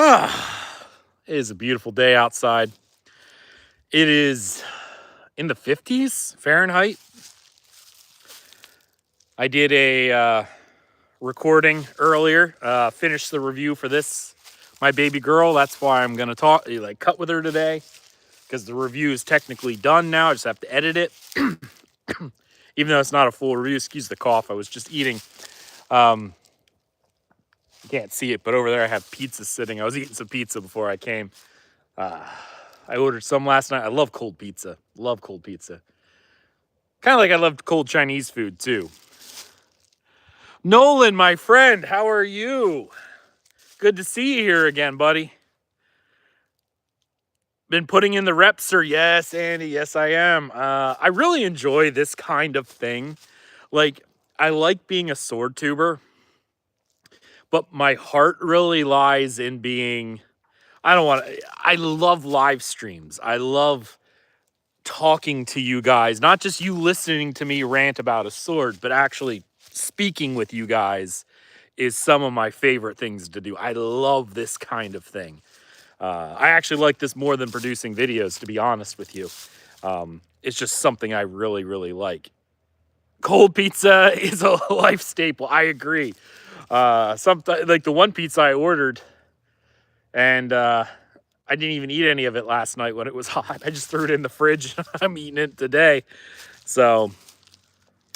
It is a beautiful day outside. It is in the 50s Fahrenheit. I did a recording earlier, finished the review for this, my baby girl. That's why I'm going to cut with her today, because the review is technically done now. I just have to edit it. Even though it's not a full review. Excuse the cough. I was just eating. You can't see it, but over there I have pizza sitting. I was eating some pizza before I came. I ordered some last night. I love cold pizza. Love cold pizza. Kind of like I love cold Chinese food too. Nolan, my friend, how are you? Good to see you here again, buddy. Been putting in the reps, sir? Yes, Andy. Yes, I am. I really enjoy this kind of thing. Like, I like being a sword tuber, but my heart really lies in being. I love live streams. I love talking to you guys, not just you listening to me rant about a sword, but actually speaking with you guys is some of my favorite things to do. I love this kind of thing. I actually like this more than producing videos, to be honest with you. It's just something I really, really like. Cold pizza is a life staple. I agree. Sometimes, like the one pizza I ordered, and I didn't even eat any of it last night when it was hot. I just threw it in the fridge. I'm eating it today. So,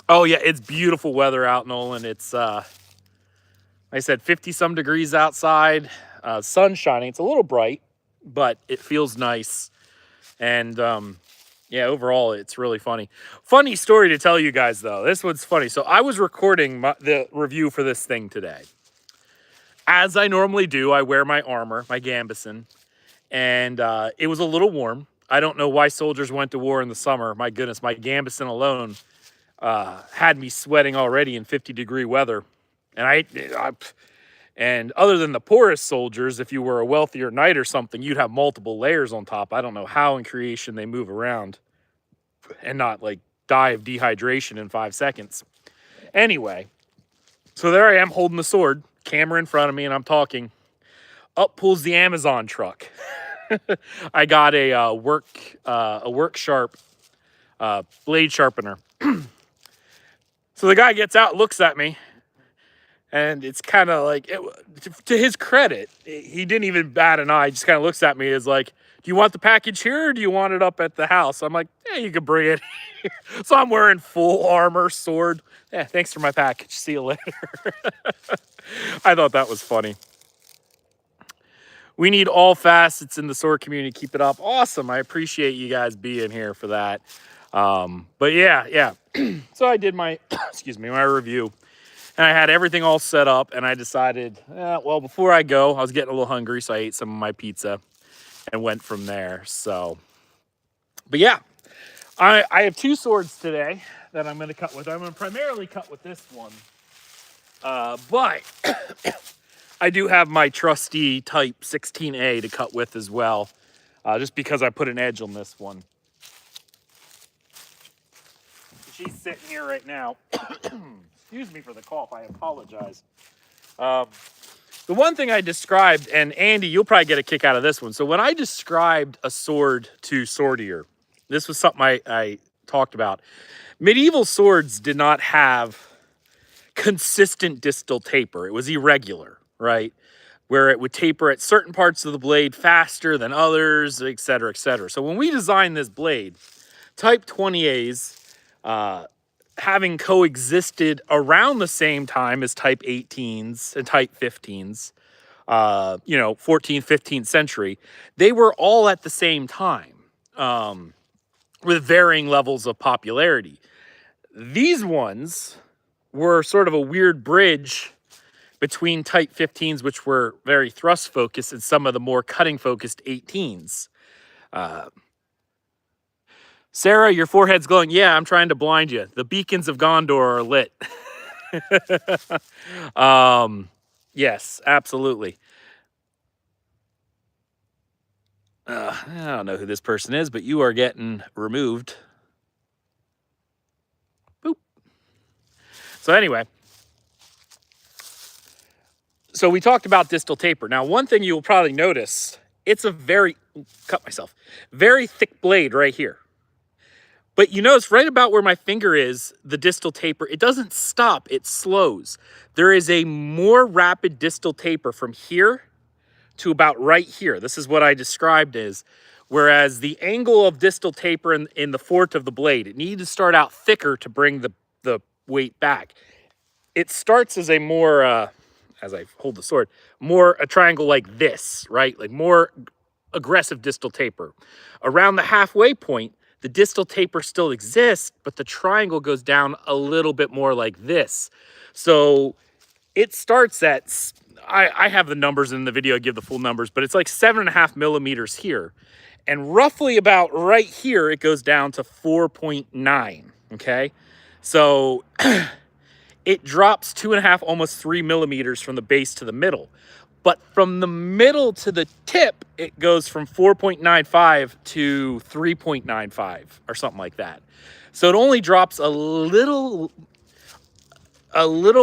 oh yeah, it's beautiful weather out, Nolan. It's like I said, 50 some degrees outside. Sun shining. It's a little bright, but it feels nice. And yeah, overall, it's really funny. Funny story to tell you guys, though. This one's funny. So I was recording the review for this thing today. As I normally do, I wear my armor, my gambeson, and it was a little warm. I don't know why soldiers went to war in the summer. My goodness, my gambeson alone had me sweating already in 50-degree weather. And other than the poorest soldiers, if you were a wealthier knight or something, you'd have multiple layers on top. I don't know how in creation they move around and not like die of dehydration in 5 seconds. Anyway, so there I am holding the sword, camera in front of me, and I'm talking. Up pulls the Amazon truck. I got a work sharp blade sharpener. So the guy gets out, looks at me, and it's kind of like, to his credit, he didn't even bat an eye. He just kind of looks at me as like, do you want the package here or do you want it up at the house? I'm like, yeah, you can bring it here. So I'm wearing full armor, sword. Yeah, thanks for my package. See you later. I thought that was funny. We need all facets in the sword community. Keep it up. Awesome. I appreciate you guys being here for that. But yeah. So I did my, excuse me, my review. And I had everything all set up, and I decided, well, before I go, I was getting a little hungry, so I ate some of my pizza and went from there. So, but yeah, I have two swords today that I'm going to cut with. I'm going to primarily cut with this one, but I do have my trusty Type XXa to cut with as well, just because I put an edge on this one. She's sitting here right now. Excuse me for the cough. I apologize. The one thing I described, and Andy, you'll probably get a kick out of this one. So when I described a sword to Swordier, this was something I talked about. Medieval swords did not have consistent distal taper. It was irregular, right? Where it would taper at certain parts of the blade faster than others, et cetera, et cetera. So when we designed this blade, Type 20As, having coexisted around the same time as Type 18s and Type 15s, 14th, 15th century, they were all at the same time, with varying levels of popularity. These ones were sort of a weird bridge between Type 15s, which were very thrust focused, and some of the more cutting focused 18s. Sarah, your forehead's glowing. Yeah, I'm trying to blind you. The beacons of Gondor are lit. Yes, absolutely. I don't know who this person is, but you are getting removed. Boop. So anyway, So we talked about distal taper. Now, one thing you'll probably notice, it's a very, very thick blade right here. But you notice right about where my finger is, the distal taper, it doesn't stop, it slows. There is a more rapid distal taper from here to about right here. This is what I described as, whereas the angle of distal taper in the fort of the blade, it needs to start out thicker to bring the weight back. It starts as a more, as I hold the sword, more a triangle like this, right? Like more aggressive distal taper. Around the halfway point, the distal taper still exists, but the triangle goes down a little bit more like this. So it starts at, I have the numbers in the video, I give the full numbers, but it's like 7.5 millimeters here. And roughly about right here, it goes down to 4.9, okay? So it drops 2.5, almost 3 millimeters from the base to the middle. But from the middle to the tip, it goes from 4.95 to 3.95 or something like that. So it only drops a little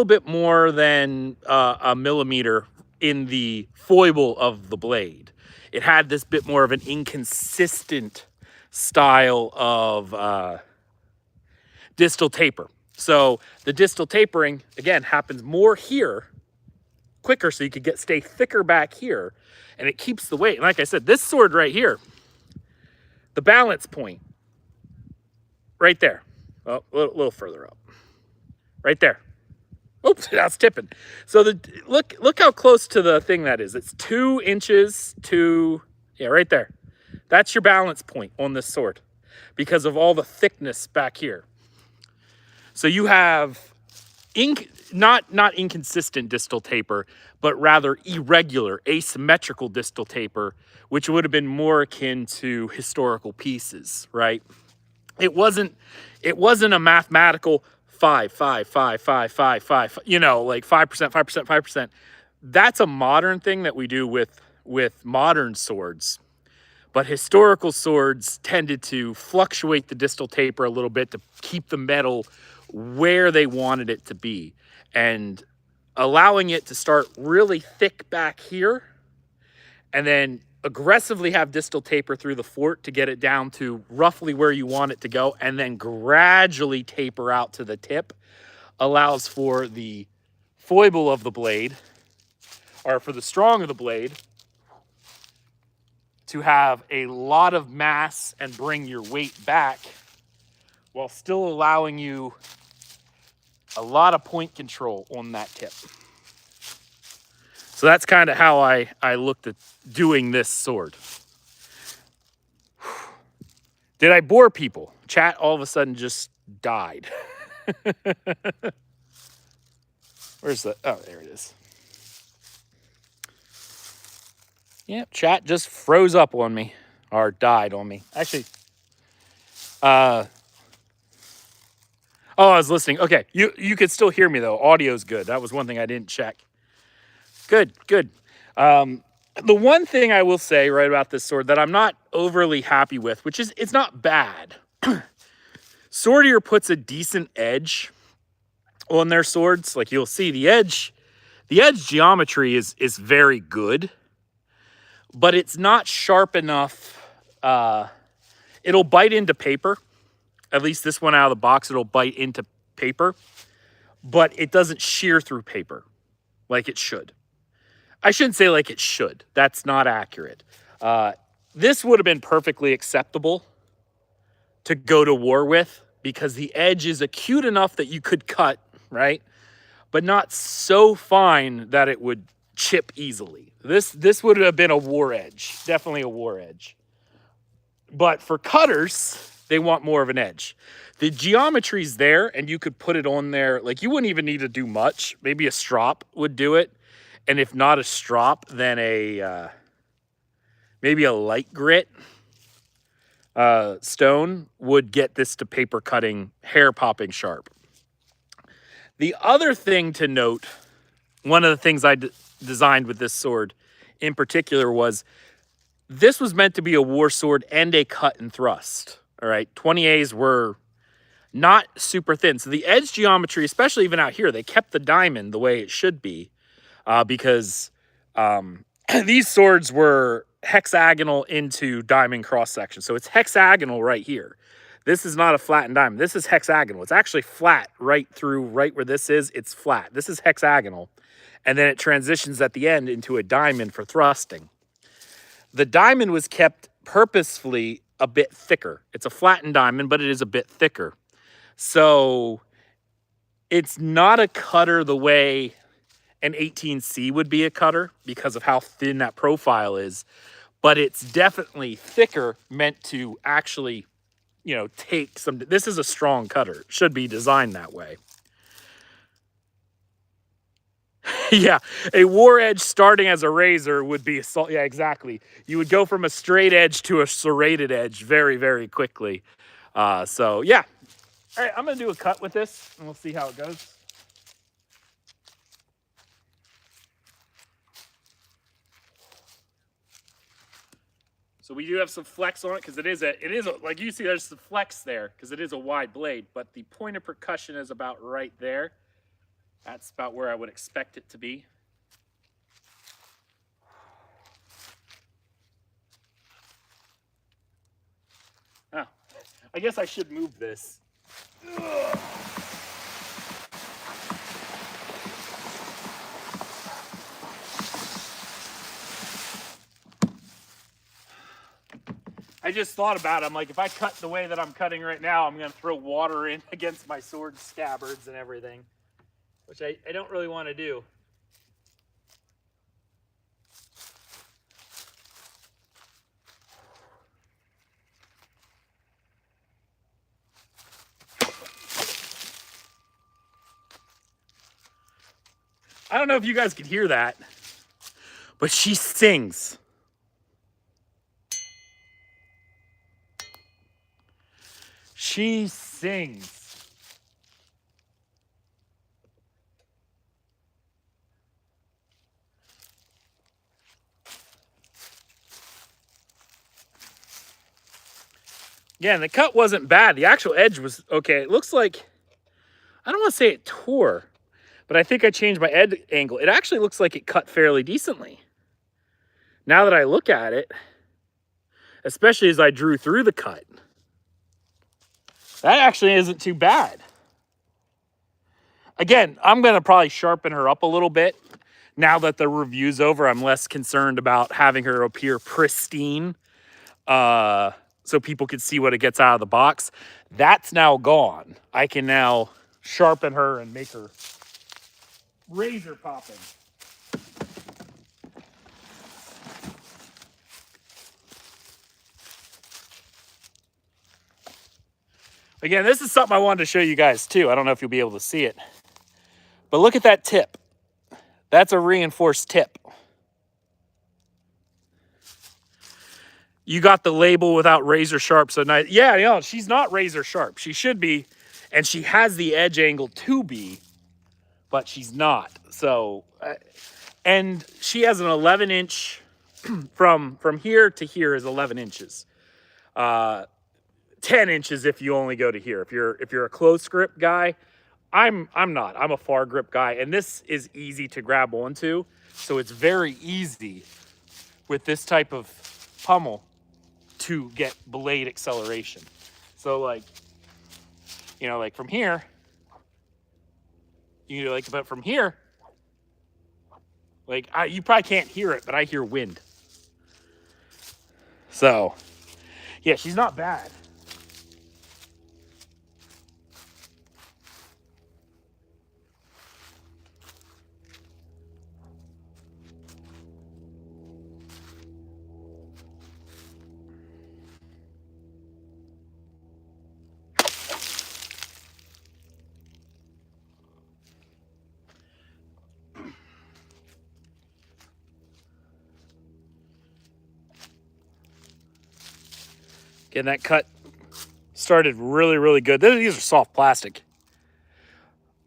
bit more than a millimeter in the foible of the blade. It had this bit more of an inconsistent style of distal taper. So the distal tapering, again, happens more here, quicker, so you could stay thicker back here, and it keeps the weight. And like I said, this sword right here, the balance point, right there. Oh, a little further up. Right there. Oops, that's tipping. So look how close to the thing that is. It's 2 inches to, yeah, right there. That's your balance point on this sword because of all the thickness back here. So you have not inconsistent distal taper, but rather irregular, asymmetrical distal taper, which would have been more akin to historical pieces, right? It wasn't a mathematical 5, 5, 5, 5, 5, 5, you know, like 5%, 5%, 5%. That's a modern thing that we do with modern swords. But historical swords tended to fluctuate the distal taper a little bit to keep the metal where they wanted it to be, and allowing it to start really thick back here and then aggressively have distal taper through the fort to get it down to roughly where you want it to go, and then gradually taper out to the tip, allows for the foible of the blade, or for the strong of the blade, to have a lot of mass and bring your weight back while still allowing you a lot of point control on that tip. So that's kind of how I looked at doing this sword. Did I bore people? Chat all of a sudden just died. Where's the, oh, there it is. Yep, chat just froze up on me, or died on me. Actually, oh, I was listening. Okay, you could still hear me though. Audio's good. That was one thing I didn't check. Good. The one thing I will say right about this sword that I'm not overly happy with, which is, it's not bad. Swordier puts a decent edge on their swords. Like you'll see the edge geometry is very good, but it's not sharp enough. It'll bite into paper. At least this one out of the box, it'll bite into paper, but it doesn't shear through paper like it should. I shouldn't say like it should. That's not accurate. This would have been perfectly acceptable to go to war with because the edge is acute enough that you could cut, right? But not so fine that it would chip easily. This would have been a war edge, definitely a war edge. But for cutters, they want more of an edge. The geometry's there, and you could put it on there. Like, you wouldn't even need to do much. Maybe a strop would do it. And if not a strop, then maybe a light grit stone would get this to paper cutting, hair popping sharp. The other thing to note, one of the things I designed with this sword in particular was this was meant to be a war sword and a cut and thrust. All right, 20As were not super thin. So the edge geometry, especially even out here, they kept the diamond the way it should be. because these swords were hexagonal into diamond cross section. So it's hexagonal right here. This is not a flattened diamond. This is hexagonal. It's actually flat right through right where this is. It's flat. This is hexagonal. And then it transitions at the end into a diamond for thrusting. The diamond was kept purposefully a bit thicker. It's a flattened diamond, but it is a bit thicker. So it's not a cutter the way an 18C would be a cutter because of how thin that profile is, but it's definitely thicker, meant to actually, you know, take some. This is a strong cutter. It should be designed that way. Yeah, a war edge starting as a razor would be, yeah, exactly. You would go from a straight edge to a serrated edge very, very quickly. So yeah. All right, I'm gonna do a cut with this and we'll see how it goes. So we do have some flex on it because it is a, like you see, there's some flex there because it is a wide blade, but the point of percussion is about right there. That's about where I would expect it to be. Oh, I guess I should move this. Ugh. I just thought about it. I'm like, if I cut the way that I'm cutting right now, I'm going to throw water in against my sword scabbards and everything, which I don't really want to do. I don't know if you guys can hear that, but she sings. She sings. Yeah, and the cut wasn't bad. The actual edge was okay. It looks like, I don't want to say it tore, but I think I changed my edge angle. It actually looks like it cut fairly decently. Now that I look at it, especially as I drew through the cut, that actually isn't too bad. Again, I'm going to probably sharpen her up a little bit. Now that the review's over, I'm less concerned about having her appear pristine so people could see what it gets out of the box. That's now gone. I can now sharpen her and make her razor popping. Again, this is something I wanted to show you guys too. I don't know if you'll be able to see it. But look at that tip. That's a reinforced tip. You got the label without razor sharp. So nice. Yeah, you know, she's not razor sharp. She should be. And she has the edge angle to be, but she's not. So, and she has an 11-inch from here to here is 11 inches. 10 inches if you only go to here. If you're a close grip guy, I'm not. I'm a far grip guy, and this is easy to grab onto. So it's very easy with this type of pummel to get blade acceleration. So like, you know, like from here, you know, like, but from here, like you probably can't hear it, but I hear wind. So yeah, she's not bad. Getting that cut started really, really good. These are soft plastic.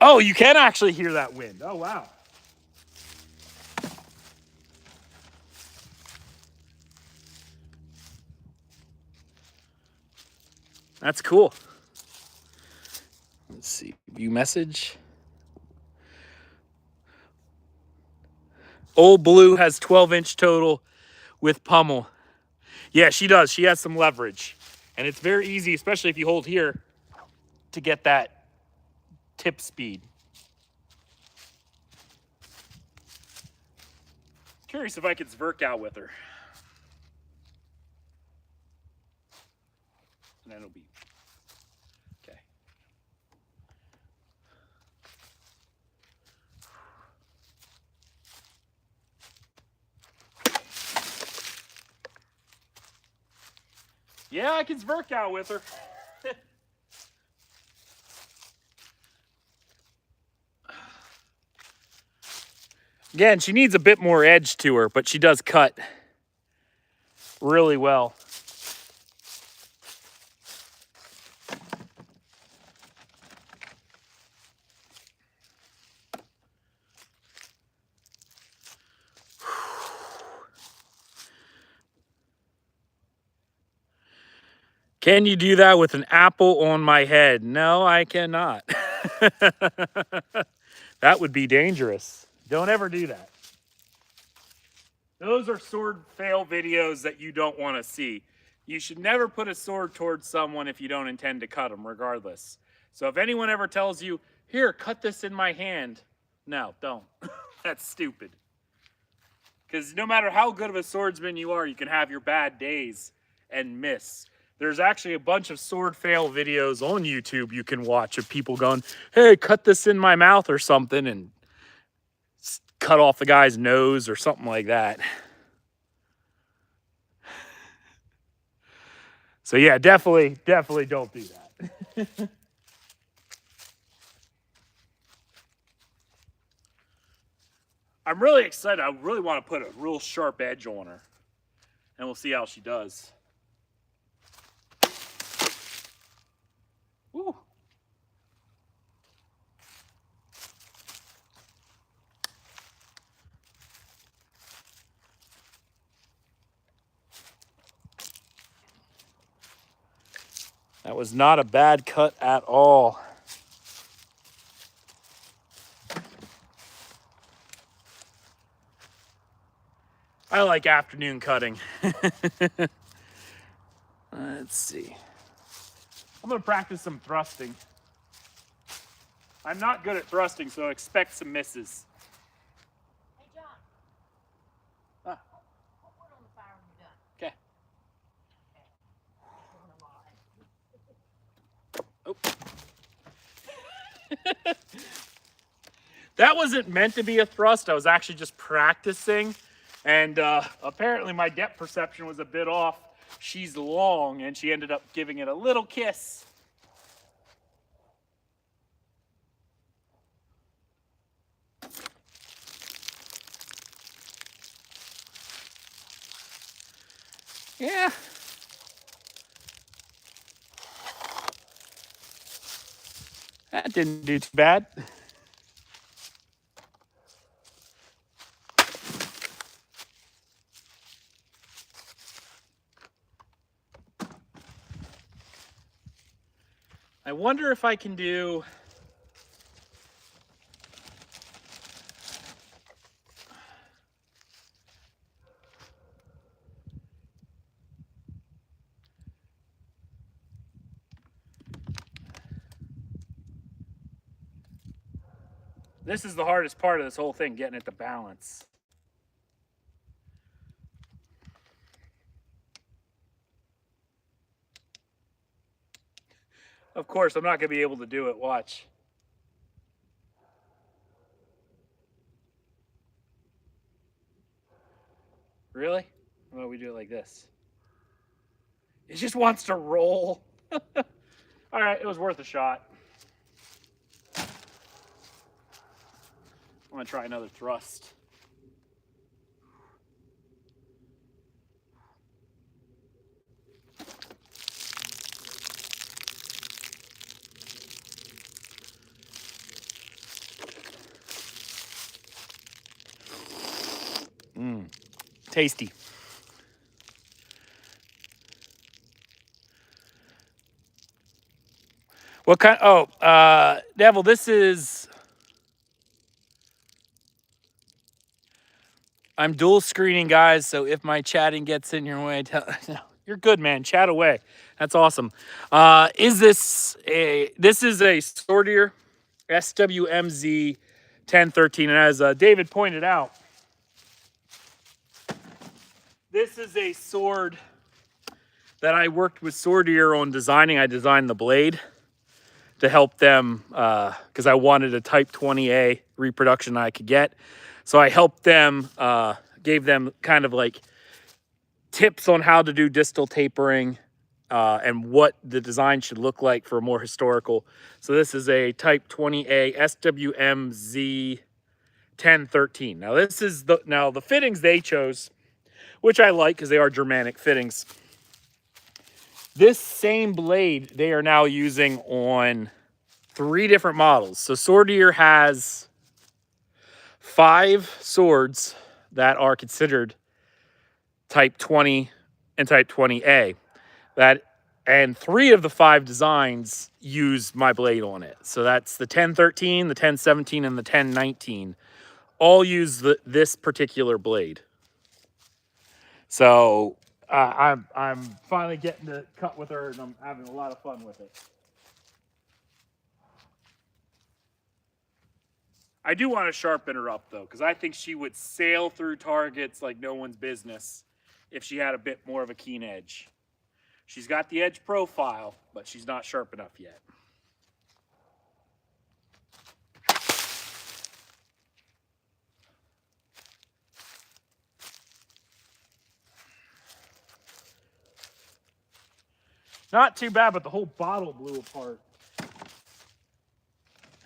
Oh, you can actually hear that wind. Oh, wow. That's cool. Let's see. View message. Old Blue has 12-inch total with pummel. Yeah, she does. She has some leverage. And it's very easy, especially if you hold here, to get that tip speed. Curious if I could zwerk out with her. And then it'll be okay. Yeah, I can zwerk out with her. Again, she needs a bit more edge to her, but she does cut really well. Can you do that with an apple on my head? No, I cannot. That would be dangerous. Don't ever do that. Those are sword fail videos that you don't want to see. You should never put a sword towards someone if you don't intend to cut them, regardless. So if anyone ever tells you, here, cut this in my hand, no, don't. That's stupid. Because no matter how good of a swordsman you are, you can have your bad days and miss. There's actually a bunch of sword fail videos on YouTube you can watch of people going, hey, cut this in my mouth or something, and cut off the guy's nose or something like that. So yeah, definitely don't do that. I'm really excited. I really want to put a real sharp edge on her. And we'll see how she does. Ooh. That was not a bad cut at all. I like afternoon cutting. Let's see. I'm going to practice some thrusting. I'm not good at thrusting, so expect some misses. Hey, John. Ah. Put wood on the fire when Okay. you're done. Oh. That wasn't meant to be a thrust. I was actually just practicing. And apparently my depth perception was a bit off. She's long, and she ended up giving it a little kiss. Yeah. That didn't do too bad. I wonder if I can do... This is the hardest part of this whole thing, getting it to balance. Of course, I'm not going to be able to do it. Watch. Really? Why don't we do it like this? It just wants to roll. All right, it was worth a shot. I'm going to try another thrust. Tasty. What kind? Oh, Devil, this is... I'm dual screening, guys, so if my chatting gets in your way, no, you're good, man. Chat away. That's awesome. This is a Sortier SWMZ 1013, and as David pointed out, this is a sword that I worked with Sortier on designing. I designed the blade to help them because I wanted a Type 20A reproduction I could get. So I helped them, gave them kind of like tips on how to do distal tapering and what the design should look like for a more historical. So this is a Type 20A SWMZ 1013. Now this is the fittings they chose, which I like because they are Germanic fittings. This same blade they are now using on 3 different models. So Sortier has 5 swords that are considered Type 20 and Type 20A. And 3 of the 5 designs use my blade on it. So that's the 1013, the 1017, and the 1019. All use this particular blade. So I'm finally getting to cut with her, and I'm having a lot of fun with it. I do want to sharpen her up, though, because I think she would sail through targets like no one's business if she had a bit more of a keen edge. She's got the edge profile, but she's not sharp enough yet. Not too bad, but the whole bottle blew apart.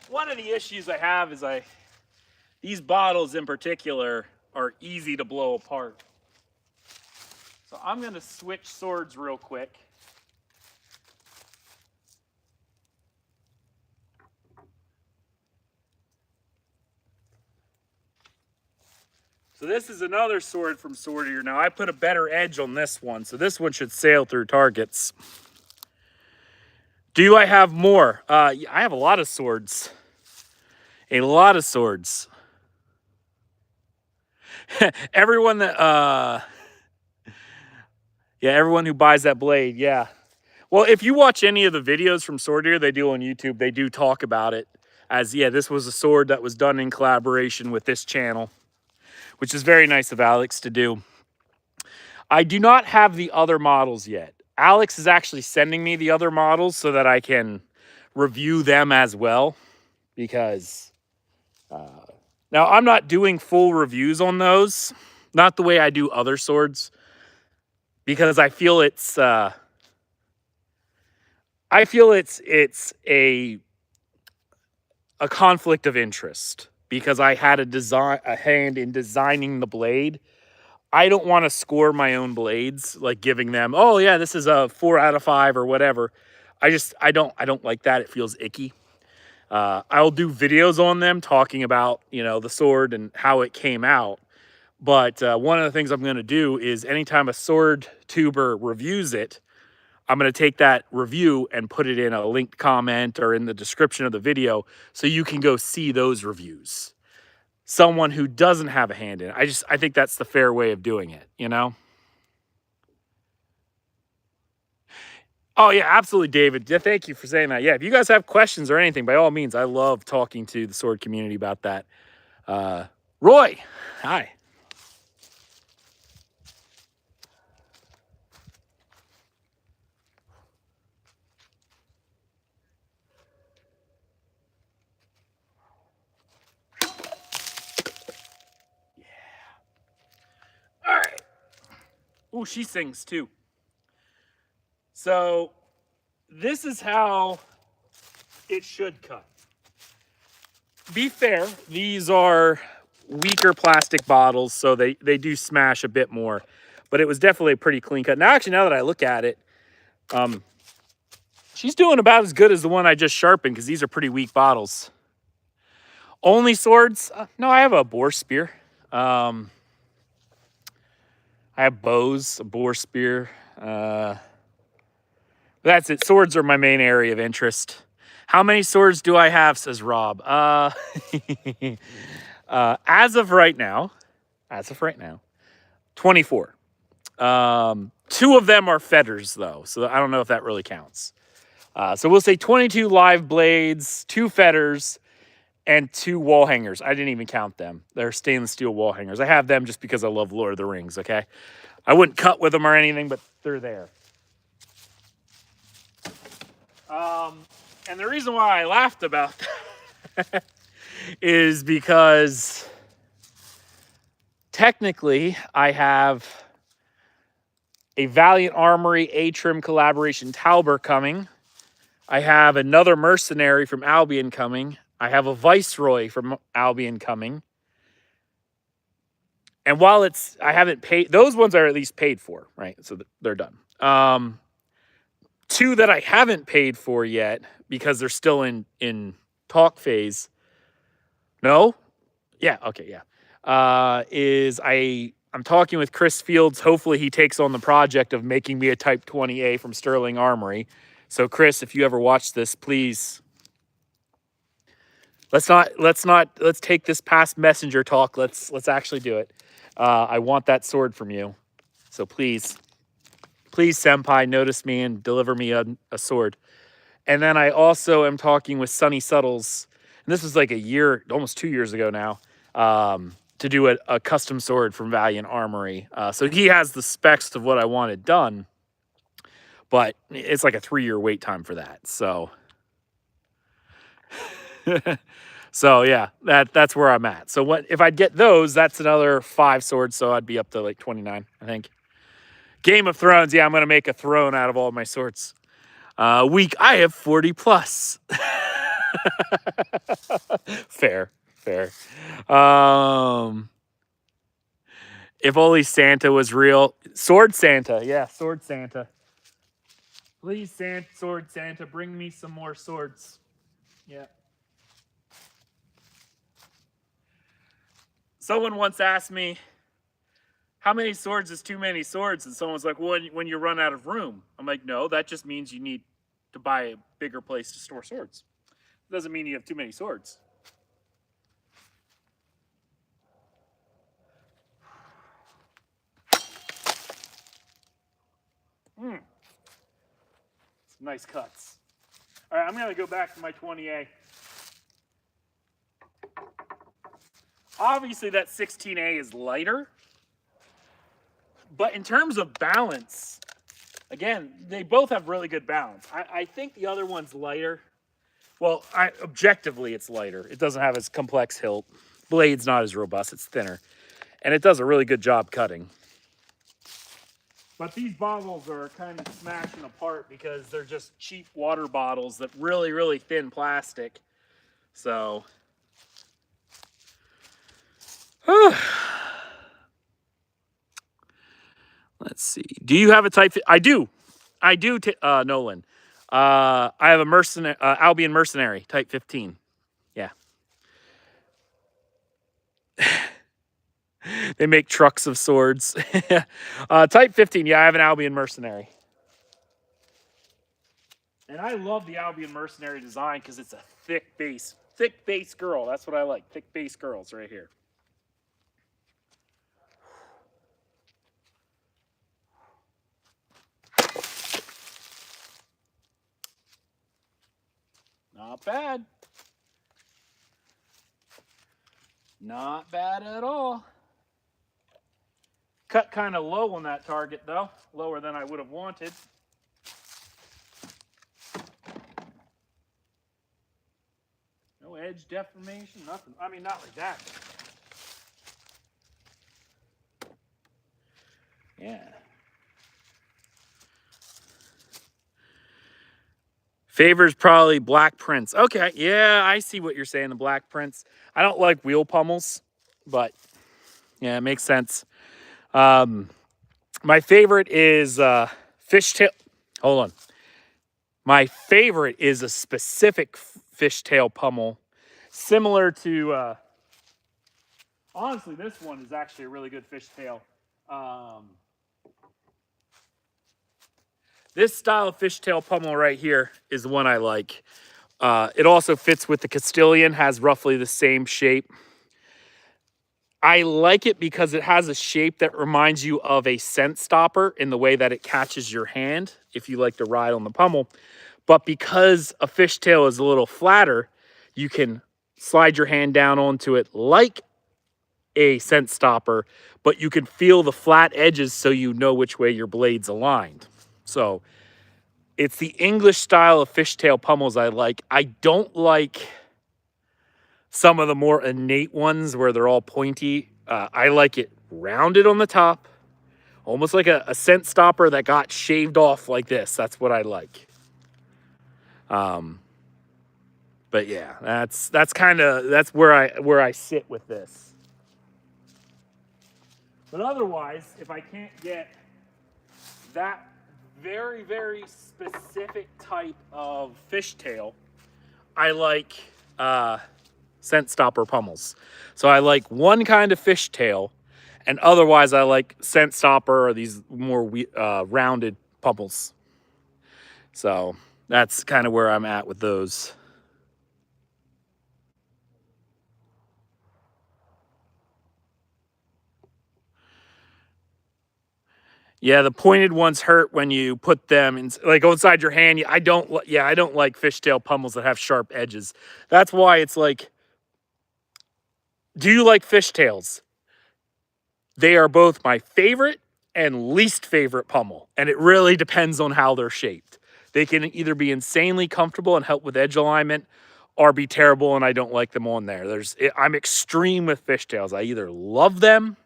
One of the issues I have is these bottles in particular are easy to blow apart. So I'm going to switch swords real quick. So this is another sword from Sortier. Now I put a better edge on this one, so this one should sail through targets. Do I have more? I have a lot of swords. A lot of swords. Everyone that everyone who buys that blade, yeah. Well, if you watch any of the videos from Sortier they do on YouTube, they do talk about it as, yeah, this was a sword that was done in collaboration with this channel, which is very nice of Alex to do. I do not have the other models yet. Alex is actually sending me the other models so that I can review them as well, because now I'm not doing full reviews on those, not the way I do other swords, because I feel it's a conflict of interest, because I had a hand in designing the blade. I don't want to score my own blades, like giving them, oh yeah, this is a 4 out of 5 or whatever. I don't like that. It feels icky. I'll do videos on them talking about, the sword and how it came out. But one of the things I'm going to do is anytime a sword tuber reviews it, I'm going to take that review and put it in a linked comment or in the description of the video so you can go see those reviews. Someone who doesn't have a hand in it. I think that's the fair way of doing it, Oh, yeah, absolutely, David. Yeah, thank you for saying that. Yeah, if you guys have questions or anything, by all means, I love talking to the sword community about that. Roy, hi. All right. Ooh, she sings too. So this is how it should cut. Be fair, these are weaker plastic bottles, so they do smash a bit more. But it was definitely a pretty clean cut. Now, actually, now that I look at it, she's doing about as good as the one I just sharpened, because these are pretty weak bottles. Only swords? No, I have a boar spear. I have bows, a boar spear. That's it. Swords are my main area of interest. How many swords do I have, says Rob? As of right now, as of right now. 24. 2 of them are feathers, though, so I don't know if that really counts. So we'll say 22 live blades, 2 feathers, and 2 wall hangers. I didn't even count them. They're stainless steel wall hangers. I have them just because I love Lord of the Rings, okay? I wouldn't cut with them or anything, but they're there. And the reason why I laughed about that is because technically I have a Valiant Armory A-Trim collaboration Talbot coming. I have another Mercenary from Albion coming. I have a Viceroy from Albion coming. And while I haven't paid, those ones are at least paid for, right? So they're done. 2 that I haven't paid for yet because they're still in talk phase. No? Yeah, okay, yeah. I'm talking with Chris Fields. Hopefully he takes on the project of making me a Type XXa from Sterling Armory. So Chris, if you ever watch this, please let's take this past messenger talk. Let's actually do it. I want that sword from you. So please, senpai, notice me and deliver me a sword. And then I also am talking with Sonny Suttles, and this was like a year, almost 2 years ago now, to do a custom sword from Valiant Armory. So he has the specs of what I wanted done, but it's like a 3-year wait time for that. So, so yeah, that's where I'm at. So what if I get those? That's another 5 swords, so I'd be up to like 29, I think. Game of Thrones, yeah, I'm gonna make a throne out of all my swords. Week, I have 40 plus. Fair. If only Santa was real. Sword Santa. Yeah, Sword Santa. Please, Sword Santa, bring me some more swords. Yeah. Someone once asked me, how many swords is too many swords? And someone's like, well, when you run out of room. I'm like, no, that just means you need to buy a bigger place to store swords. It doesn't mean you have too many swords. Some nice cuts. All right, I'm going to go back to my 20A. Obviously, that 16A is lighter. But in terms of balance, again, they both have really good balance. I think the other one's lighter. Well, objectively, it's lighter. It doesn't have as complex hilt. Blade's not as robust. It's thinner. And it does a really good job cutting. But these bottles are kind of smashing apart because they're just cheap water bottles that really, really thin plastic. So, let's see. Do you have a Type? I do, Nolan. I have a Albion Mercenary, Type 15. Yeah. They make trucks of swords. Type 15, yeah, I have an Albion Mercenary. And I love the Albion Mercenary design because it's a thick base girl. That's what I like, thick base girls right here. Not bad. Not bad at all. Cut kind of low on that target, though. Lower than I would have wanted. No edge deformation, nothing. I mean, not like that. Yeah. Favors probably Black Prince. Okay, yeah, I see what you're saying, the Black Prince. I don't like wheel pummels, but yeah, it makes sense. My favorite is fishtail. Hold on. My favorite is a specific fishtail pummel, similar to. Honestly, this one is actually a really good fishtail. This style of fishtail pummel right here is the one I like. It also fits with the Castilian, has roughly the same shape. I like it because it has a shape that reminds you of a scent stopper in the way that it catches your hand if you like to ride on the pommel. But because a fishtail is a little flatter, you can slide your hand down onto it like a scent stopper, but you can feel the flat edges so you know which way your blade's aligned. So it's the English style of fishtail pummels I like. I don't like some of the more innate ones where they're all pointy. I like it rounded on the top, almost like a scent stopper that got shaved off like this. That's what I like. But yeah, that's where I sit with this. But otherwise, if I can't get that very, very specific type of fishtail, I like scent stopper pummels. So I like one kind of fishtail, and otherwise I like scent stopper or these more rounded pummels. So that's kind of where I'm at with those. Yeah, the pointed ones hurt when you put them in, like inside your hand. I don't like fishtail pummels that have sharp edges. That's why it's like, do you like fishtails? They are both my favorite and least favorite pummel, and it really depends on how they're shaped. They can either be insanely comfortable and help with edge alignment, or be terrible and I don't like them on there. I'm extreme with fishtails. I either love them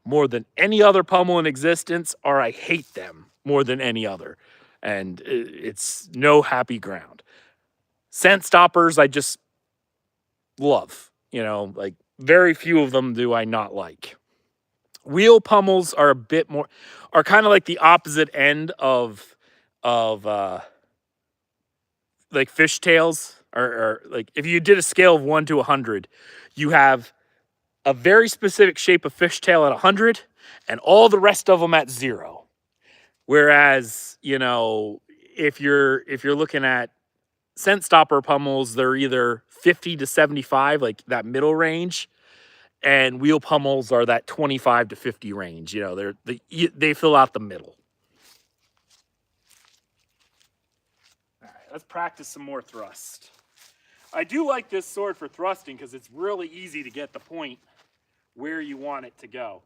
more than any other pummel in existence, or I hate them more than any other. And it's no happy ground. Scent stoppers, I just love. Like very few of them do I not like. Wheel pummels are kind of like the opposite end of like fishtails, or like if you did a scale of 1 to 100, you have a very specific shape of fishtail at 100 and all the rest of them at 0. Whereas, if you're looking at scent stopper pummels, they're either 50 to 75, like that middle range, and wheel pummels are that 25 to 50 range. They fill out the middle. All right, let's practice some more thrust. I do like this sword for thrusting because it's really easy to get the point where you want it to go.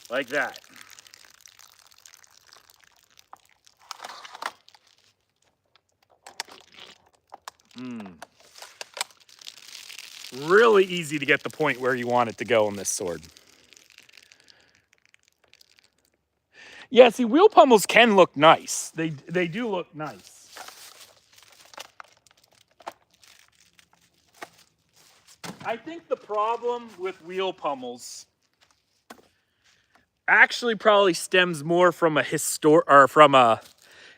Like that. Really easy to get the point where you want it to go on this sword. Yeah, see, wheel pummels can look nice. They do look nice. I think the problem with wheel pummels actually probably stems more from a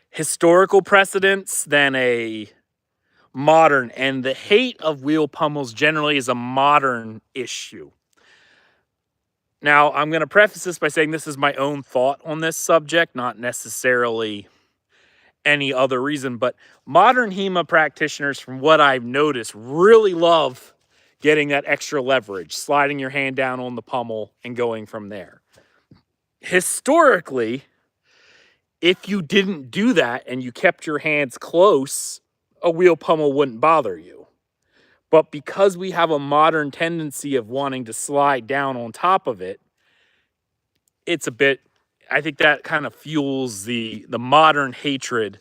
historical precedence than a modern. And the hate of wheel pummels generally is a modern issue. Now, I'm going to preface this by saying this is my own thought on this subject, not necessarily any other reason, but modern HEMA practitioners, from what I've noticed, really love getting that extra leverage, sliding your hand down on the pommel and going from there. Historically, if you didn't do that and you kept your hands close, a wheel pummel wouldn't bother you. But because we have a modern tendency of wanting to slide down on top of it, I think that kind of fuels the modern hatred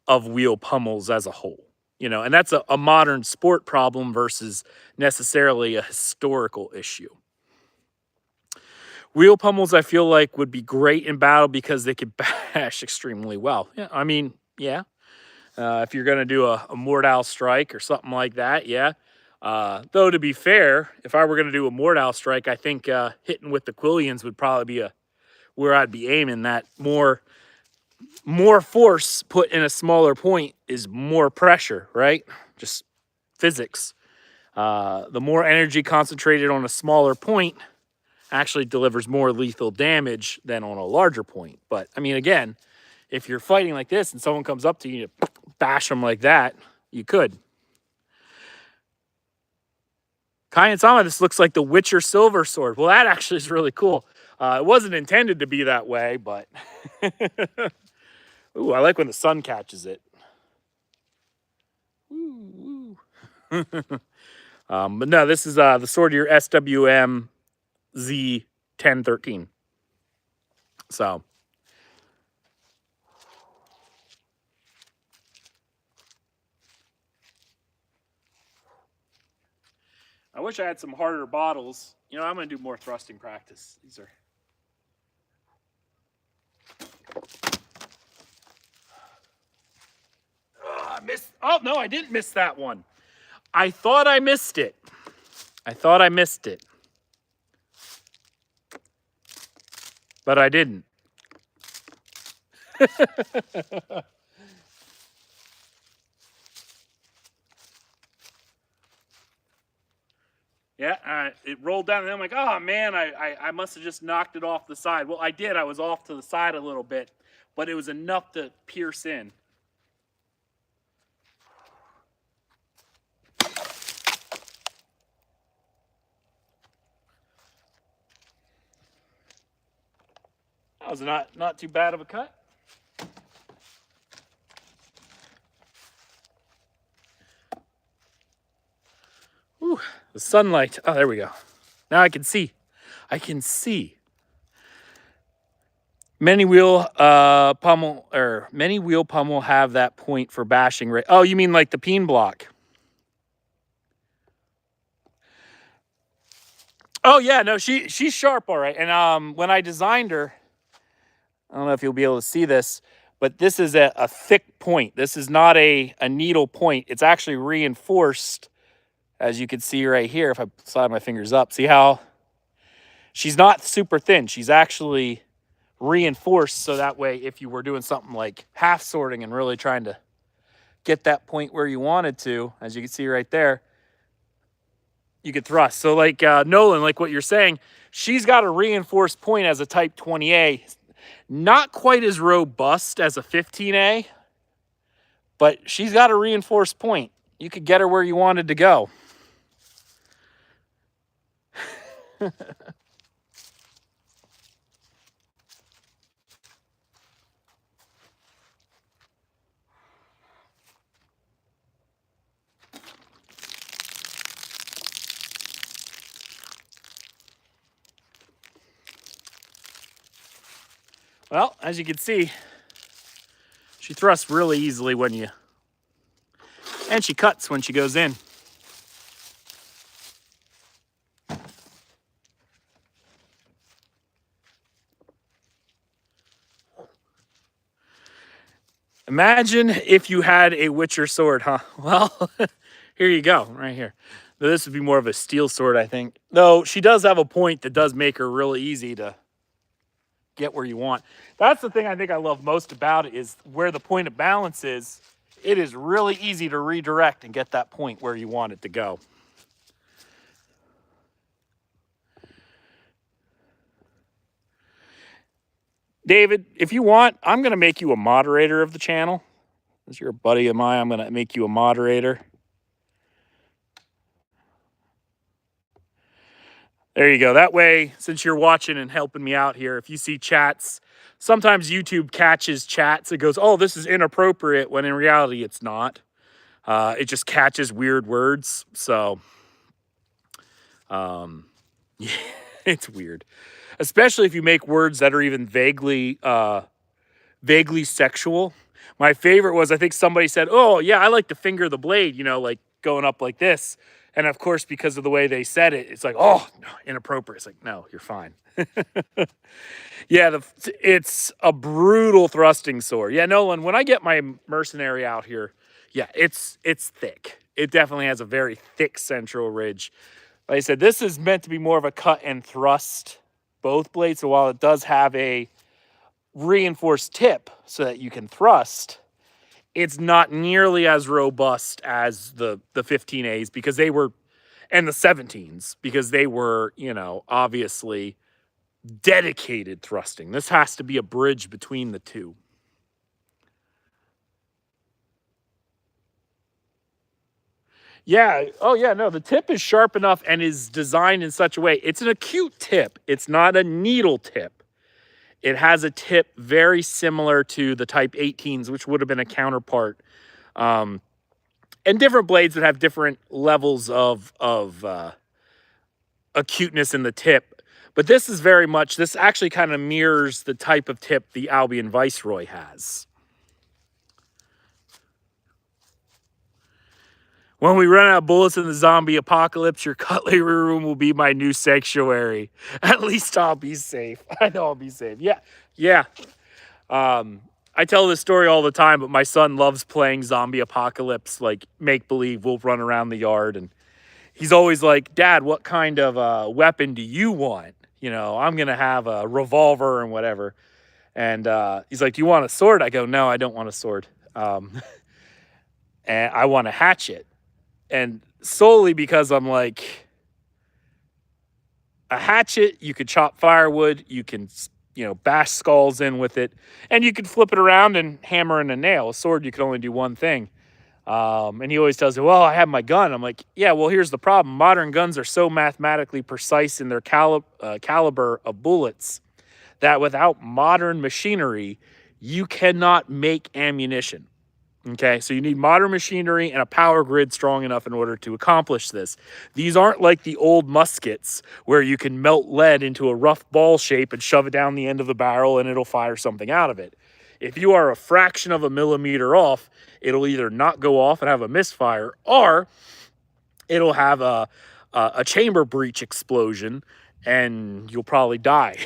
of wheel pummels as a whole. And that's a modern sport problem versus necessarily a historical issue. Wheel pummels, I feel like, would be great in battle because they could bash extremely well. Yeah, I mean, yeah. If you're going to do a mortal strike or something like that, yeah. Though, to be fair, if I were going to do a mortal strike, I think hitting with the quillions would probably be where I'd be aiming. That more force put in a smaller point is more pressure, right? Just physics. The more energy concentrated on a smaller point actually delivers more lethal damage than on a larger point. But, I mean, again, if you're fighting like this and someone comes up to you, bash them like that, you could. Kayansama, this looks like the Witcher silver sword. Well, that actually is really cool. It wasn't intended to be that way, but ooh, I like when the sun catches it. Ooh, ooh. But no, this is the sword of your SWM Z1013. So I wish I had some harder bottles. You know, I'm going to do more thrusting practice. These are. I missed. Oh, no, I didn't miss that one. I thought I missed it. But I didn't. Yeah, it rolled down, and I'm like, oh man, I must have just knocked it off the side. Well, I did. I was off to the side a little bit, but it was enough to pierce in. That was not too bad of a cut. Ooh, the sunlight. Oh, there we go. Now I can see. Many wheel pommel have that point for bashing rate. Oh, you mean like the peen block? Oh yeah, no, she's sharp, all right. And when I designed her, I don't know if you'll be able to see this, but this is a thick point. This is not a needle point. It's actually reinforced, as you can see right here. If I slide my fingers up, see how she's not super thin. She's actually reinforced, so that way if you were doing something like half sorting and really trying to get that point where you wanted to, as you can see right there, you could thrust. So like Nolan, like what you're saying, she's got a reinforced point as a Type 20A. Not quite as robust as a 15A, but she's got a reinforced point. You could get her where you wanted to go. Well, as you can see, she thrusts really easily when you, and she cuts when she goes in. Imagine if you had a Witcher sword, huh? Well, here you go, right here. This would be more of a steel sword, I think. Though she does have a point that does make her really easy to get where you want. That's the thing I think I love most about it, is where the point of balance is. It is really easy to redirect and get that point where you want it to go. David, if you want, I'm going to make you a moderator of the channel. As you're a buddy of mine, I'm going to make you a moderator. There you go. That way, since you're watching and helping me out here, if you see chats, sometimes YouTube catches chats. It goes, oh, this is inappropriate, when in reality it's not. It just catches weird words. So, yeah, it's weird. Especially if you make words that are even vaguely sexual. My favorite was, I think somebody said, oh, yeah, I like to finger the blade, you know, like going up like this. And of course, because of the way they said it, it's like, oh, no, inappropriate. It's like, no, you're fine. Yeah, it's a brutal thrusting sword. Yeah, Nolan, when I get my mercenary out here, yeah, it's thick. It definitely has a very thick central ridge. Like I said, this is meant to be more of a cut and thrust both blades. So while it does have a reinforced tip so that you can thrust, it's not nearly as robust as the 15As, because they were, and the 17s, because they were, you know, obviously dedicated thrusting. This has to be a bridge between the two. Yeah. Oh, yeah. No, the tip is sharp enough and is designed in such a way. It's an acute tip. It's not a needle tip. It has a tip very similar to the Type 18s, which would have been a counterpart. And different blades that have different levels of acuteness in the tip. But this is very much, this actually kind of mirrors the type of tip the Albion Viceroy has. When we run out of bullets in the zombie apocalypse, your cutlery room will be my new sanctuary. At least I'll be safe. I know I'll be safe. Yeah. Yeah. I tell this story all the time, but my son loves playing zombie apocalypse, like make believe. We'll run around the yard, and he's always like, "Dad, what kind of weapon do you want? You know, I'm gonna have a revolver and whatever." And he's like, "Do you want a sword?" I go, "No, I don't want a sword. And I want a hatchet." And solely because I'm like, a hatchet, you could chop firewood, you can, bash skulls in with it, and you could flip it around and hammer in a nail. A sword, you can only do one thing. And he always tells me, "Well, I have my gun." I'm like, "Yeah, well, here's the problem. Modern guns are so mathematically precise in their caliber of bullets that without modern machinery, you cannot make ammunition." Okay, so you need modern machinery and a power grid strong enough in order to accomplish this. These aren't like the old muskets where you can melt lead into a rough ball shape and shove it down the end of the barrel and it'll fire something out of it. If you are a fraction of a millimeter off, it'll either not go off and have a misfire, or it'll have a chamber breach explosion and you'll probably die.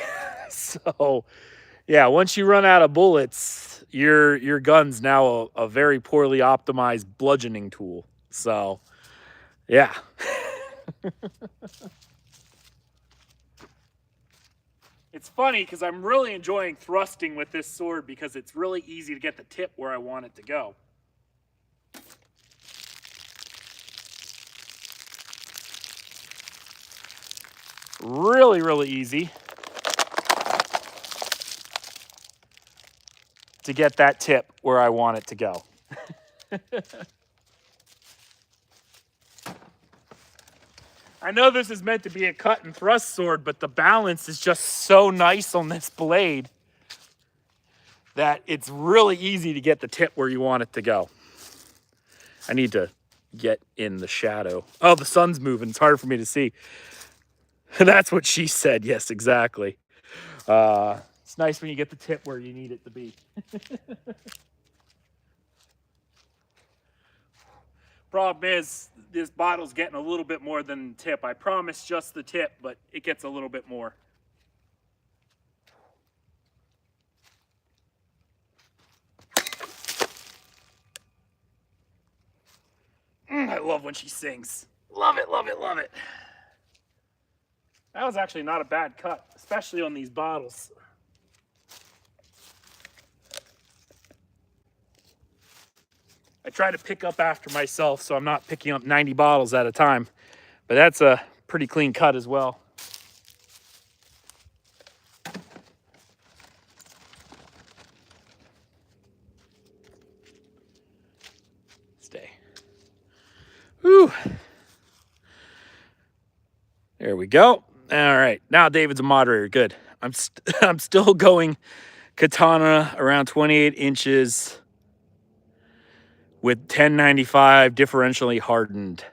So yeah, once you run out of bullets, your gun's now a very poorly optimized bludgeoning tool. So, yeah. It's funny because I'm really enjoying thrusting with this sword because it's really easy to get the tip where I want it to go. Really, really easy to get that tip where I want it to go. I know this is meant to be a cut and thrust sword, but the balance is just so nice on this blade that it's really easy to get the tip where you want it to go. I need to get in the shadow. Oh, the sun's moving. It's harder for me to see. That's what she said. Yes, exactly. It's nice when you get the tip where you need it to be. Problem is, this bottle's getting a little bit more than the tip. I promised just the tip, but it gets a little bit more. I love when she sings. Love it, love it, love it. That was actually not a bad cut, especially on these bottles. I try to pick up after myself, so I'm not picking up 90 bottles at a time. But that's a pretty clean cut as well. Stay. Whew. There we go. All right. Now David's a moderator. Good. I'm still going katana around 28 inches with 1095 differentially hardened.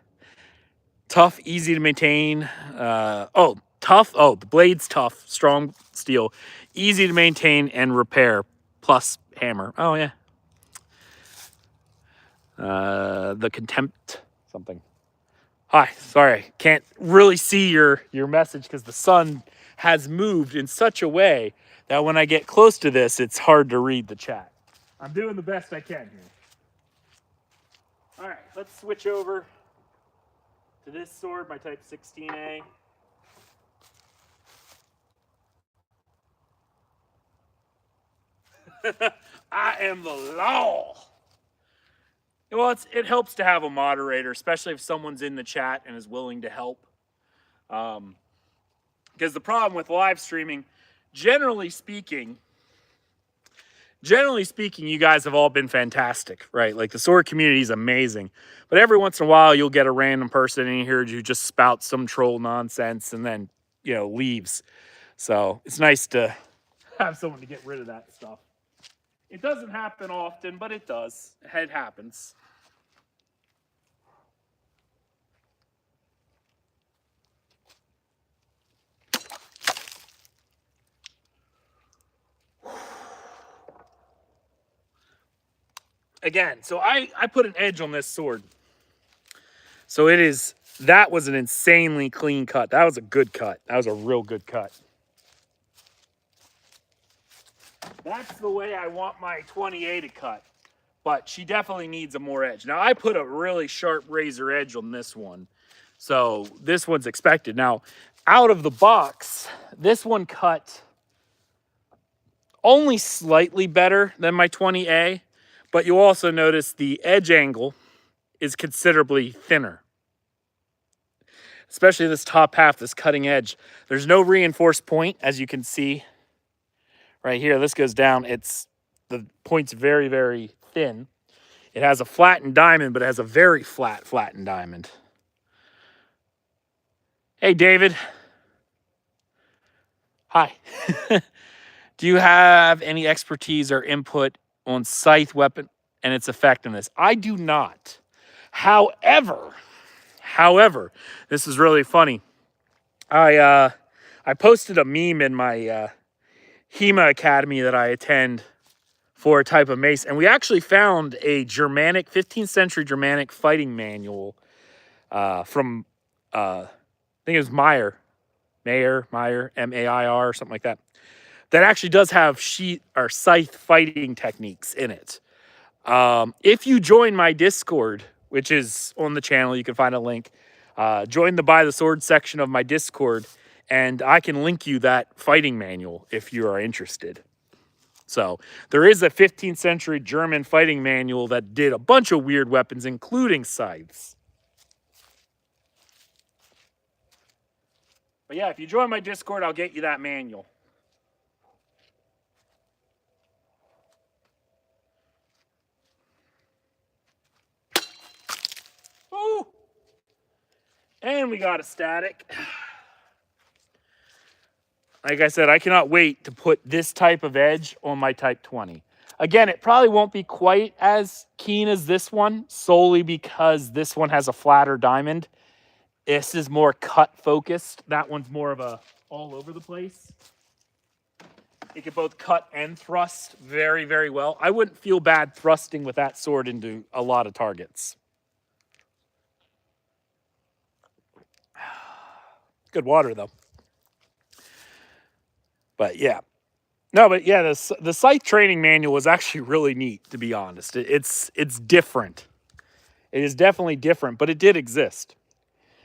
Tough, easy to maintain. Tough. Oh, the blade's tough. Strong steel. Easy to maintain and repair. Plus hammer. Oh, yeah. The contempt something. Hi, sorry. Can't really see your message because the sun has moved in such a way that when I get close to this, it's hard to read the chat. I'm doing the best I can here. All right, let's switch over to this sword, my Type XXa I. I am the law. Well, it helps to have a moderator, especially if someone's in the chat and is willing to help. Because the problem with live streaming, generally speaking, generally speaking, you guys have all been fantastic, right? Like the sword community is amazing. But every once in a while, you'll get a random person in here who just spouts some troll nonsense and then, leaves. So it's nice to have someone to get rid of that stuff. It doesn't happen often, but it does. It happens. Again, so I put an edge on this sword. So that was an insanely clean cut. That was a good cut. That was a real good cut. That's the way I want my 20A to cut. But she definitely needs a more edge. Now, I put a really sharp razor edge on this one. So this one's expected. Now, out of the box, this one cut only slightly better than my 20A. But you'll also notice the edge angle is considerably thinner. Especially this top half, this cutting edge. There's no reinforced point, as you can see. Right here, this goes down. The point's very, very thin. It has a flattened diamond, but it has a very flattened diamond. Hey, David. Hi. Do you have any expertise or input on scythe weapon and its effectiveness? I do not. However, this is really funny. I posted a meme in my HEMA Academy that I attend for a type of mace, and we actually found a Germanic, 15th century Germanic fighting manual from, I think it was Mayer, M-A-I-R, or something like that, that actually does have scythe fighting techniques in it. If you join my Discord, which is on the channel, you can find a link, join the Buy the Sword section of my Discord, and I can link you that fighting manual if you are interested. So there is a 15th century German fighting manual that did a bunch of weird weapons, including scythes. But yeah, if you join my Discord, I'll get you that manual. Ooh! And we got a static. Like I said, I cannot wait to put this type of edge on my Type 20. Again, it probably won't be quite as keen as this one, solely because this one has a flatter diamond. This is more cut focused. That one's more of a all over the place. It can both cut and thrust very, very well. I wouldn't feel bad thrusting with that sword into a lot of targets. Good water, though. But yeah. No, but yeah, the scythe training manual was actually really neat, to be honest. It's different. It is definitely different, but it did exist.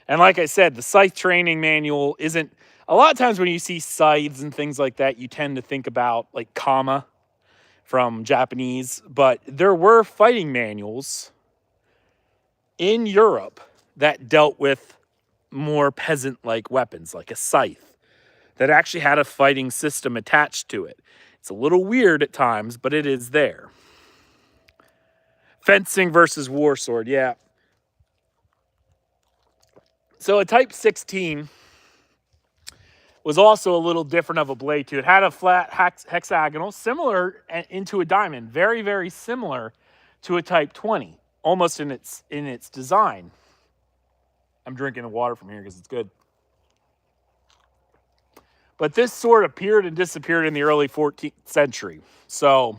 And like I said, the scythe training manual isn't... A lot of times when you see scythes and things like that, you tend to think about like kama from Japanese. But there were fighting manuals in Europe that dealt with more peasant-like weapons, like a scythe, that actually had a fighting system attached to it. It's a little weird at times, but it is there. Fencing versus war sword, yeah. So a Type 16 was also a little different of a blade too. It had a flat hexagonal, similar into a diamond, very, very similar to a Type 20, almost in its design. I'm drinking the water from here because it's good. But this sword appeared and disappeared in the early 14th century. So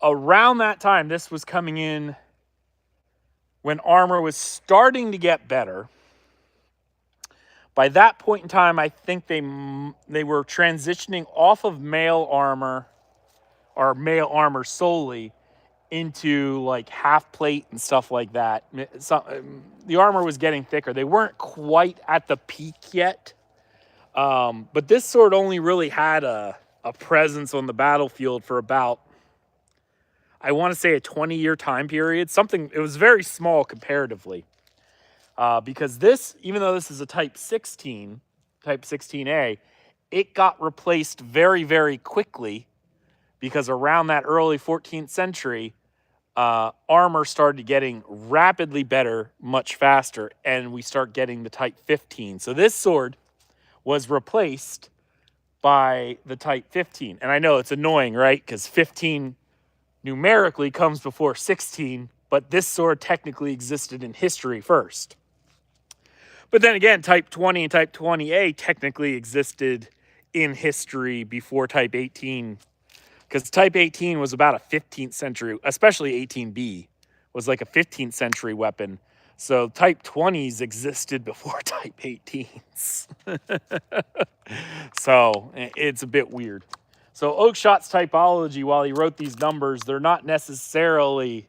around that time, this was coming in when armor was starting to get better. By that point in time, I think they were transitioning off of mail armor, or mail armor solely, into like half plate and stuff like that. The armor was getting thicker. They weren't quite at the peak yet. But this sword only really had a presence on the battlefield for about, I want to say, a 20-year time period. It was very small comparatively. Because this, even though this is a Type 16, Type 16A, it got replaced very, very quickly because around that early 14th century, armor started getting rapidly better, much faster, and we start getting the Type 15. So this sword was replaced by the Type 15. And I know it's annoying, right? Because 15 numerically comes before 16, but this sword technically existed in history first. But then again, Type 20 and Type 20A technically existed in history before Type 18, because Type 18 was about a 15th century, especially 18B, was like a 15th century weapon. So Type 20s existed before Type 18s. So it's a bit weird. So Oakeshot's typology, while he wrote these numbers, they're not necessarily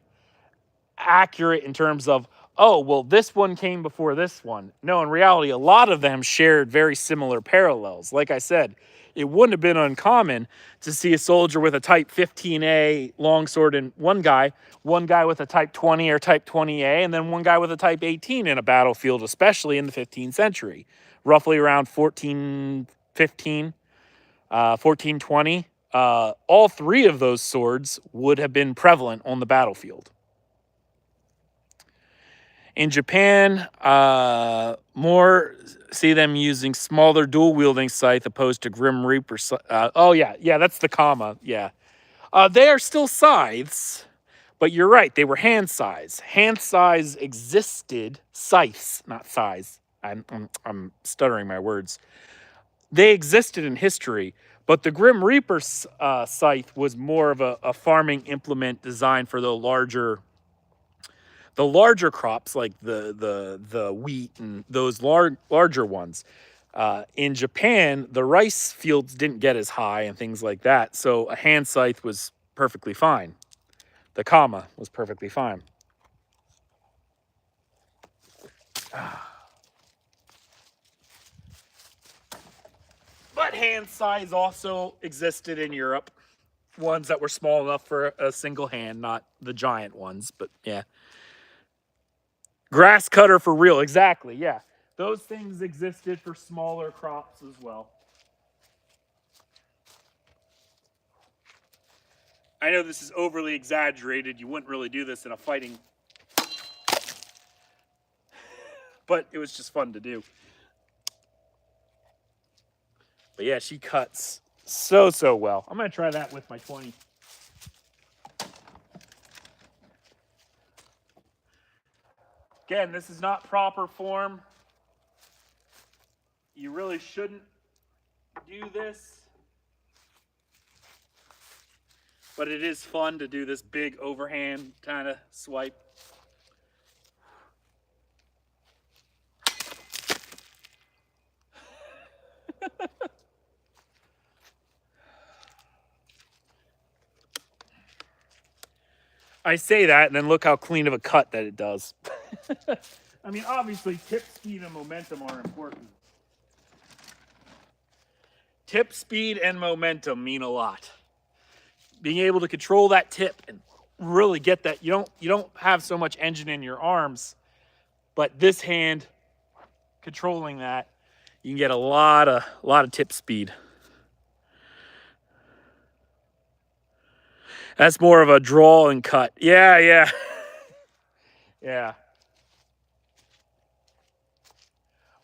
accurate in terms of, oh, well, this one came before this one. No, in reality, a lot of them shared very similar parallels. Like I said, it wouldn't have been uncommon to see a soldier with a Type 15A longsword and one guy with a Type 20 or Type 20A, and then one guy with a Type 18 in a battlefield, especially in the 15th century, roughly around 1415, 1420. All three of those swords would have been prevalent on the battlefield. In Japan, more see them using smaller dual-wielding scythe opposed to Grim Reaper. Oh, yeah, that's the comma, yeah. They are still scythes, but you're right, they were hand size. Hand size existed, scythes, not size. I'm stuttering my words. They existed in history, but the Grim Reaper scythe was more of a farming implement designed for the larger crops, like the wheat and those larger ones. In Japan, the rice fields didn't get as high and things like that, so a hand scythe was perfectly fine. The comma was perfectly fine. But hand scythes also existed in Europe. Ones that were small enough for a single hand, not the giant ones, but yeah. Grass cutter for real, exactly, yeah. Those things existed for smaller crops as well. I know this is overly exaggerated. You wouldn't really do this in a fighting, but it was just fun to do. But yeah, she cuts so well. I'm going to try that with my 20. Again, this is not proper form. You really shouldn't do this. But it is fun to do this big overhand kind of swipe. I say that, and then look how clean of a cut that it does. I mean, obviously, tip speed and momentum are important. Tip speed and momentum mean a lot. Being able to control that tip and really get that, you don't have so much engine in your arms, but this hand controlling that, you can get a lot of tip speed. That's more of a draw and cut. Yeah. Yeah.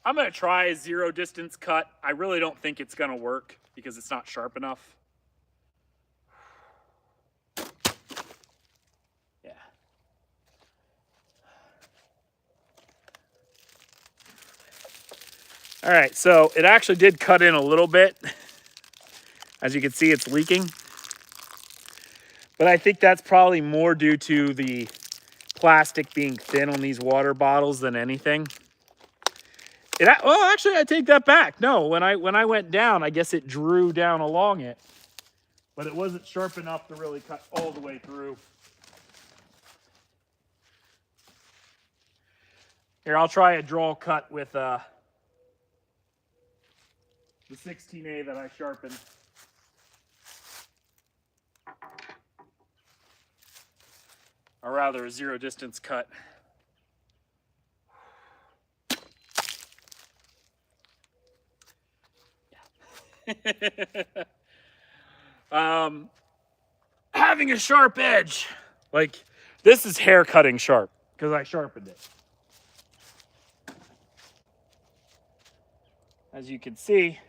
I'm going to try a zero distance cut. I really don't think it's going to work because it's not sharp enough. Yeah. All right, so it actually did cut in a little bit. As you can see, it's leaking. But I think that's probably more due to the plastic being thin on these water bottles than anything. Well, actually, I take that back. No, when I went down, I guess it drew down along it. But it wasn't sharp enough to really cut all the way through. Here, I'll try a draw cut with the 16A that I sharpened. Or rather, a zero distance cut. having a sharp edge. Like, this is hair cutting sharp because I sharpened it. As you can see,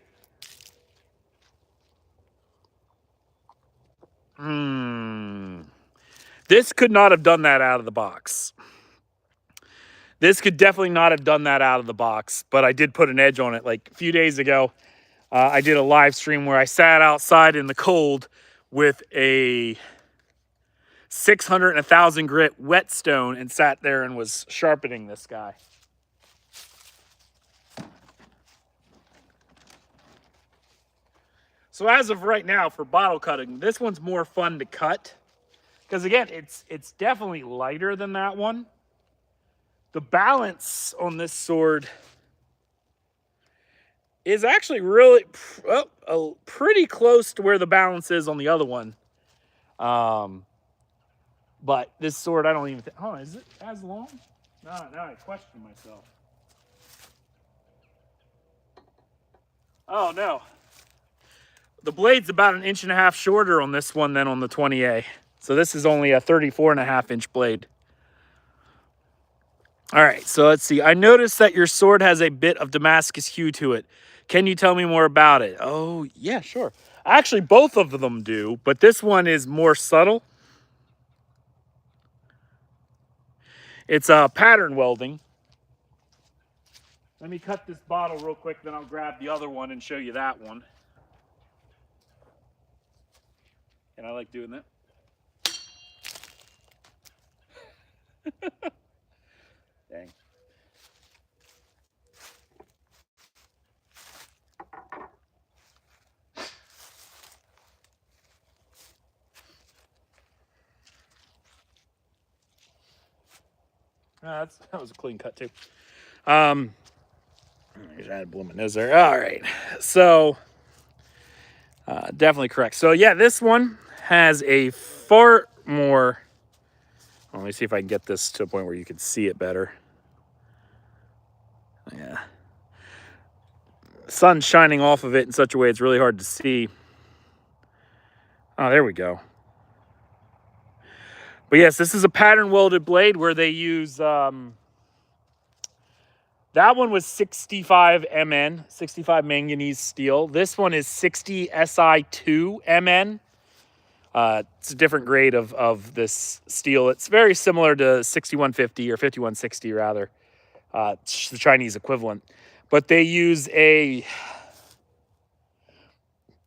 this could not have done that out of the box. This could definitely not have done that out of the box, but I did put an edge on it. Like a few days ago, I did a live stream where I sat outside in the cold with a 600 and 1,000 grit whetstone and sat there and was sharpening this guy. So as of right now, for bottle cutting, this one's more fun to cut. Because again, it's definitely lighter than that one. The balance on this sword is actually really pretty close to where the balance is on the other one. But this sword, I don't even think, oh, is it as long? No, now I question myself. Oh, no. The blade's about 1.5 inches shorter on this one than on the 20A. So this is only a 34.5-inch blade. All right, so let's see. I noticed that your sword has a bit of Damascus hue to it. Can you tell me more about it? Oh, yeah, sure. Actually, both of them do, but this one is more subtle. It's pattern welding. Let me cut this bottle real quick, then I'll grab the other one and show you that one. And I like doing that. Dang. That was a clean cut too. I had blow my nose there. All right, so definitely correct. So yeah, this one has a far more. Let me see if I can get this to a point where you can see it better. Yeah, sun's shining off of it in such a way it's really hard to see. Oh, there we go. But yes, this is a pattern welded blade where they use, that one was 65 MN, 65 manganese steel. This one is 60 SI2 MN. It's a different grade of this steel. It's very similar to 6150 or 5160 rather, the Chinese equivalent. But they use I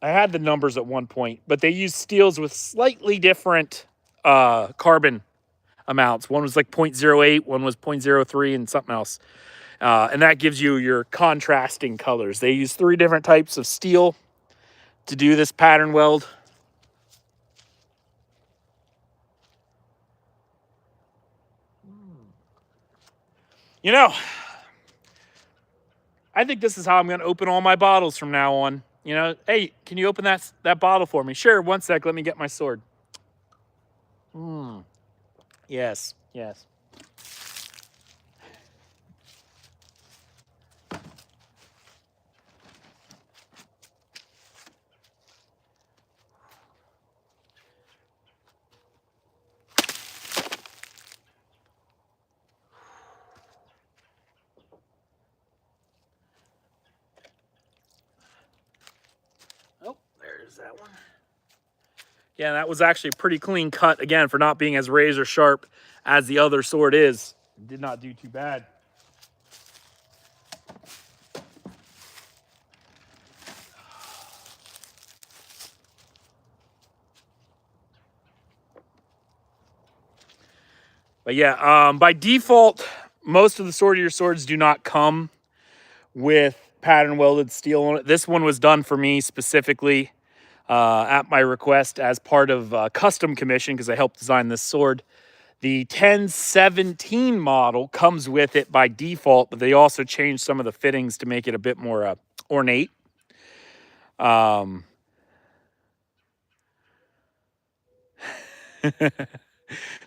had the numbers at one point, but they use steels with slightly different carbon amounts. One was like 0.08, one was 0.03, and something else. And that gives you your contrasting colors. They use 3 different types of steel to do this pattern weld. You know, I think this is how I'm going to open all my bottles from now on. You know, hey, can you open that bottle for me? Sure, one sec, let me get my sword. Yes, yes. Oh, there's that one. Yeah, that was actually a pretty clean cut, again, for not being as razor sharp as the other sword is. It did not do too bad. But yeah, by default, most of the Swordier swords do not come with pattern welded steel on it. This one was done for me specifically at my request as part of a custom commission because I helped design this sword. The 1017 model comes with it by default, but they also changed some of the fittings to make it a bit more ornate.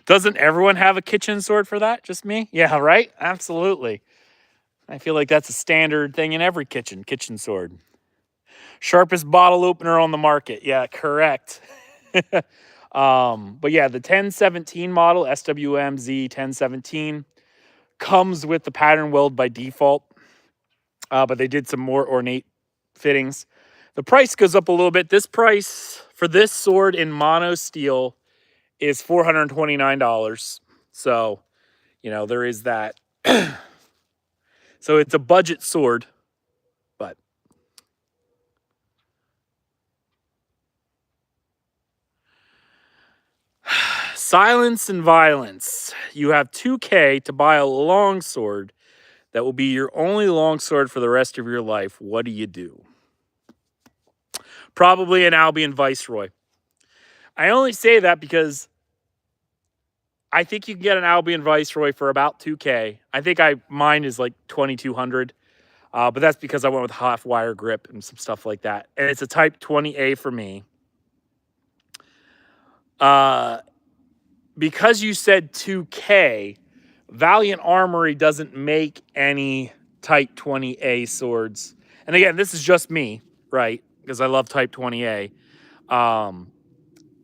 Doesn't everyone have a kitchen sword for that? Just me? Yeah, right? Absolutely. I feel like that's a standard thing in every kitchen sword. Sharpest bottle opener on the market. Yeah, correct. But yeah, the 1017 model, SWMZ 1017, comes with the pattern weld by default, but they did some more ornate fittings. The price goes up a little bit. This price for this sword in mono steel is $429. So, you know, there is that. So it's a budget sword, but silence and violence. You have 2K to buy a longsword that will be your only longsword for the rest of your life. What do you do? Probably an Albion Viceroy. I only say that because I think you can get an Albion Viceroy for about 2K. I think mine is like 2,200. But that's because I went with half wire grip and some stuff like that. And it's a Type 20A for me. Because you said 2K, Valiant Armory doesn't make any Type 20A swords. And again, this is just me, right? Because I love Type 20A.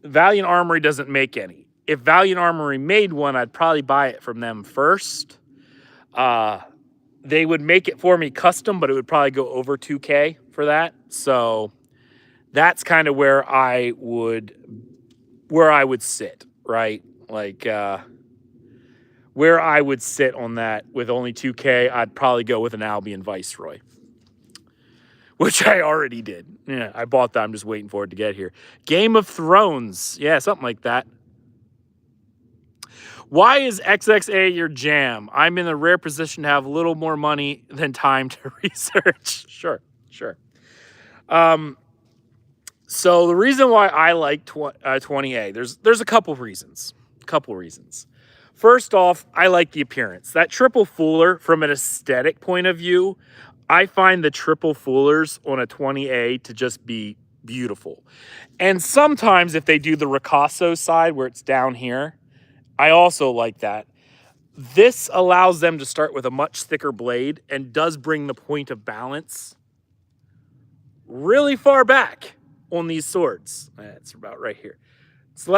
Valiant Armory doesn't make any. If Valiant Armory made one, I'd probably buy it from them first. They would make it for me custom, but it would probably go over 2K for that. So that's kind of where I would sit, right? Like where I would sit on that with only 2K, I'd probably go with an Albion Viceroy, which I already did. Yeah, I bought that. I'm just waiting for it to get here. Game of Thrones. Yeah, something like that. Why is XXA your jam? I'm in a rare position to have a little more money than time to research. Sure. So the reason why I like 20A, there's a couple reasons. First off, I like the appearance. That triple fuller, from an aesthetic point of view, I find the triple fullers on a 20A to just be beautiful. And sometimes if they do the ricasso side where it's down here, I also like that. This allows them to start with a much thicker blade and does bring the point of balance really far back on these swords. It's about right here.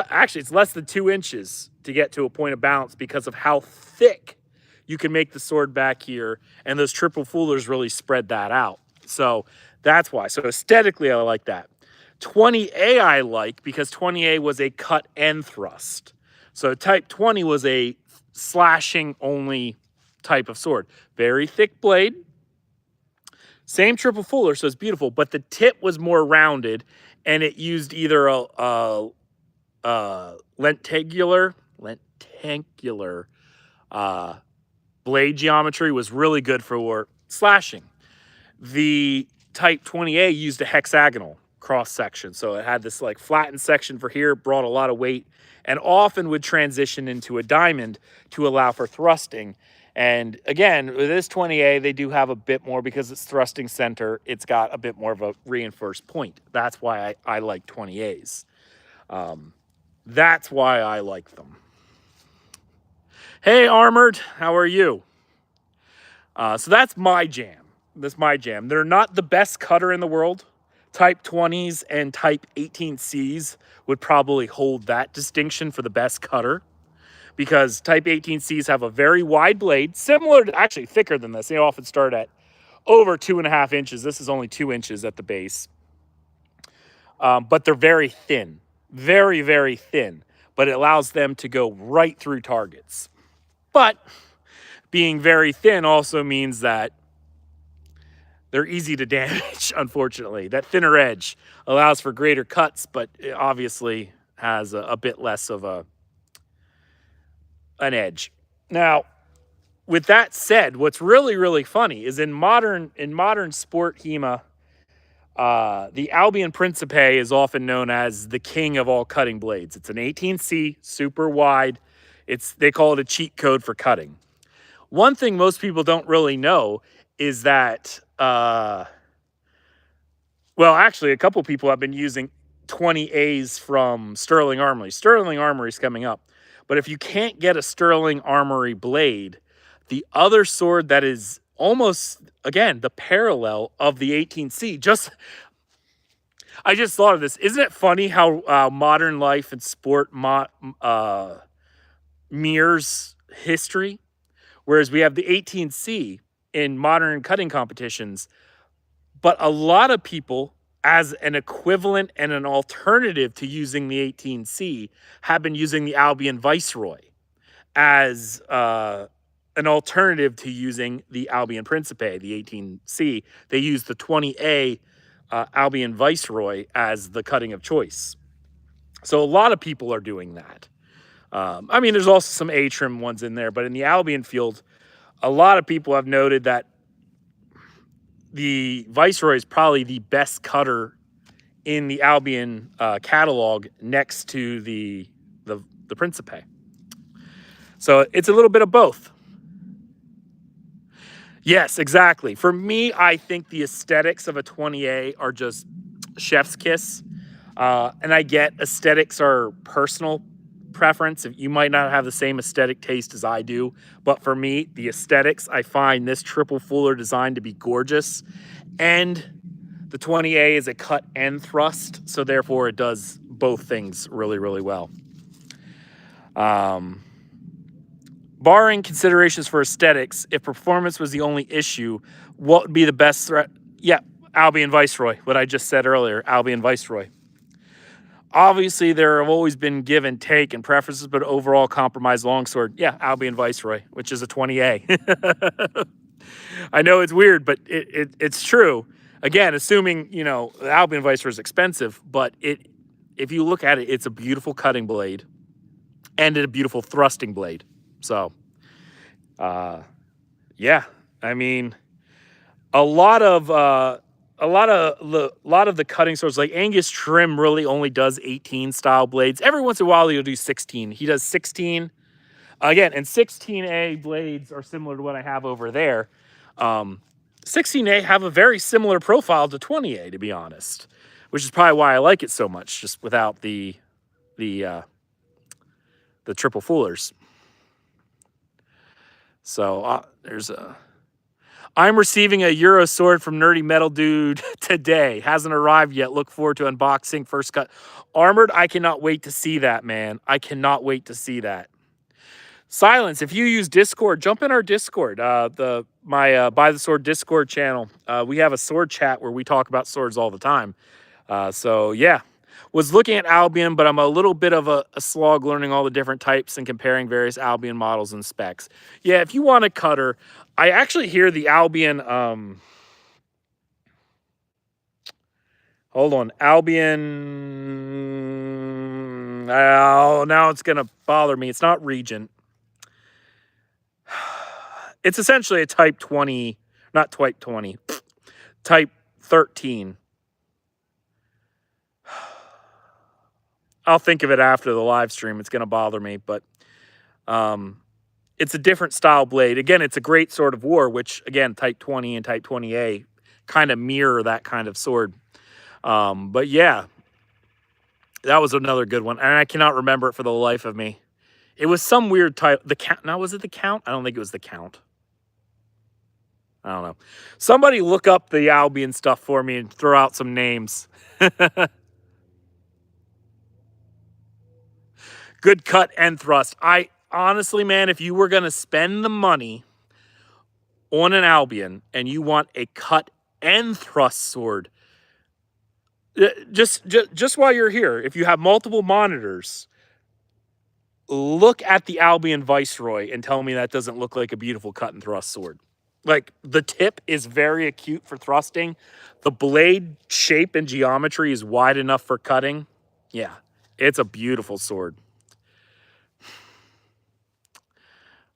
Actually, it's less than 2 inches to get to a point of balance because of how thick you can make the sword back here, and those triple fullers really spread that out. So that's why. So aesthetically, I like that. 20A I like because 20A was a cut and thrust. So Type 20 was a slashing only type of sword. Very thick blade. Same triple fuller, so it's beautiful, but the tip was more rounded, and it used either a lenticular blade geometry, was really good for slashing. The Type 20A used a hexagonal cross section, so it had this like flattened section for here, brought a lot of weight, and often would transition into a diamond to allow for thrusting. And again, with this 20A, they do have a bit more because it's thrusting center. It's got a bit more of a reinforced point. That's why I like 20As. That's why I like them. Hey, Armored, how are you? So that's my jam. They're not the best cutter in the world. Type 20s and Type 18Cs would probably hold that distinction for the best cutter, because Type 18Cs have a very wide blade, similar to, actually thicker than this. They often start at over 2.5 inches. This is only 2 inches at the base. But they're very thin, very, very thin, but it allows them to go right through targets. But being very thin also means that they're easy to damage, unfortunately. That thinner edge allows for greater cuts, but it obviously has a bit less of an edge. Now, with that said, what's really, really funny is in modern sport HEMA, the Albion Principe is often known as the king of all cutting blades. It's an 18C, super wide. They call it a cheat code for cutting. One thing most people don't really know is that, well, actually, a couple people have been using 20As from Sterling Armory. Sterling Armory is coming up. But if you can't get a Sterling Armory blade, the other sword that is almost, again, the parallel of the 18C, I just thought of this. Isn't it funny how modern life and sport mirrors history? Whereas we have the 18C in modern cutting competitions, but a lot of people, as an equivalent and an alternative to using the 18C, have been using the Albion Viceroy as an alternative to using the Albion Principe, the 18C. They use the 20A Albion Viceroy as the cutting of choice. So a lot of people are doing that. I mean, there's also some A-trim ones in there, but in the Albion field, a lot of people have noted that the Viceroy is probably the best cutter in the Albion catalog next to the Principe. So it's a little bit of both. Yes, exactly. For me, I think the aesthetics of a 20A are just chef's kiss. And I get aesthetics are personal preference. You might not have the same aesthetic taste as I do, but for me, the aesthetics, I find this triple fuller design to be gorgeous. And the 20A is a cut and thrust, so therefore it does both things really, really well. Barring considerations for aesthetics, if performance was the only issue, what would be the best threat? Yeah, Albion Viceroy, what I just said earlier, Albion Viceroy. Obviously, there have always been give and take and preferences, but overall compromise longsword, yeah, Albion Viceroy, which is a 20A. I know it's weird, but it's true. Again, assuming, you know, the Albion Viceroy is expensive, but if you look at it, it's a beautiful cutting blade and a beautiful thrusting blade. So, yeah, I mean, a lot of the cutting swords, like Angus Trim, really only does 18 style blades. Every once in a while, he'll do 16. He does 16 again, and 16A blades are similar to what I have over there. 16A have a very similar profile to 20A, to be honest, which is probably why I like it so much, just without the triple fullers. So there's a. I'm receiving a Euro sword from Nerdy Metal Dude today. Hasn't arrived yet. Look forward to unboxing. First cut. Armored, I cannot wait to see that, man. I cannot wait to see that. Silence, if you use Discord, jump in our Discord. My Buy the Sword Discord channel. We have a sword chat where we talk about swords all the time. So, yeah. Was looking at Albion, but I'm a little bit of a slog learning all the different types and comparing various Albion models and specs. Yeah, if you want a cutter, I actually hear the Albion, hold on, Albion, oh, now it's going to bother me. It's not Regent. It's essentially a Type 20, not Type 20, Type 13. I'll think of it after the live stream. It's going to bother me, but it's a different style blade. Again, it's a great sword of war, which, again, Type 20 and Type 20A kind of mirror that kind of sword. But, yeah, that was another good one, and I cannot remember it for the life of me. It was some weird type. The Count. Now, was it the Count? I don't think it was the Count. I don't know. Somebody look up the Albion stuff for me and throw out some names. Good cut and thrust. I honestly, man, if you were going to spend the money on an Albion and you want a cut and thrust sword, just while you're here, if you have multiple monitors, look at the Albion Viceroy and tell me that doesn't look like a beautiful cut and thrust sword. Like, the tip is very acute for thrusting. The blade shape and geometry is wide enough for cutting. Yeah, it's a beautiful sword.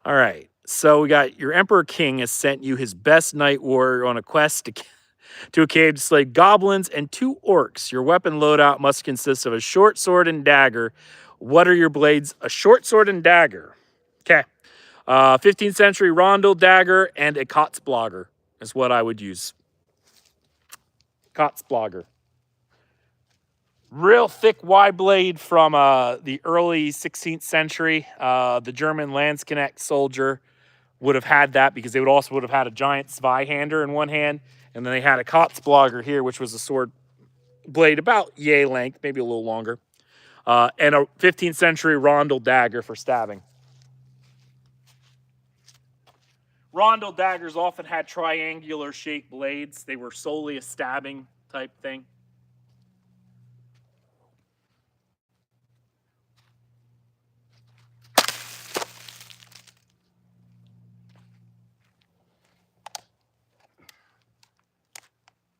All right, so we got your Emperor King has sent you his best knight warrior on a quest to a cave to slay goblins and 2 orcs. Your weapon loadout must consist of a short sword and dagger. What are your blades? A short sword and dagger. Okay. 15th century rondel dagger and a Kotzblogger is what I would use. Kotzblogger. Real thick wide blade from the early 16th century. The German Landsknecht soldier would have had that because they would have had a giant Zweihander in one hand, and then they had a Kotzblogger here, which was a sword blade about yay length, maybe a little longer, and a 15th century rondel dagger for stabbing. Rondel daggers often had triangular shaped blades. They were solely a stabbing type thing.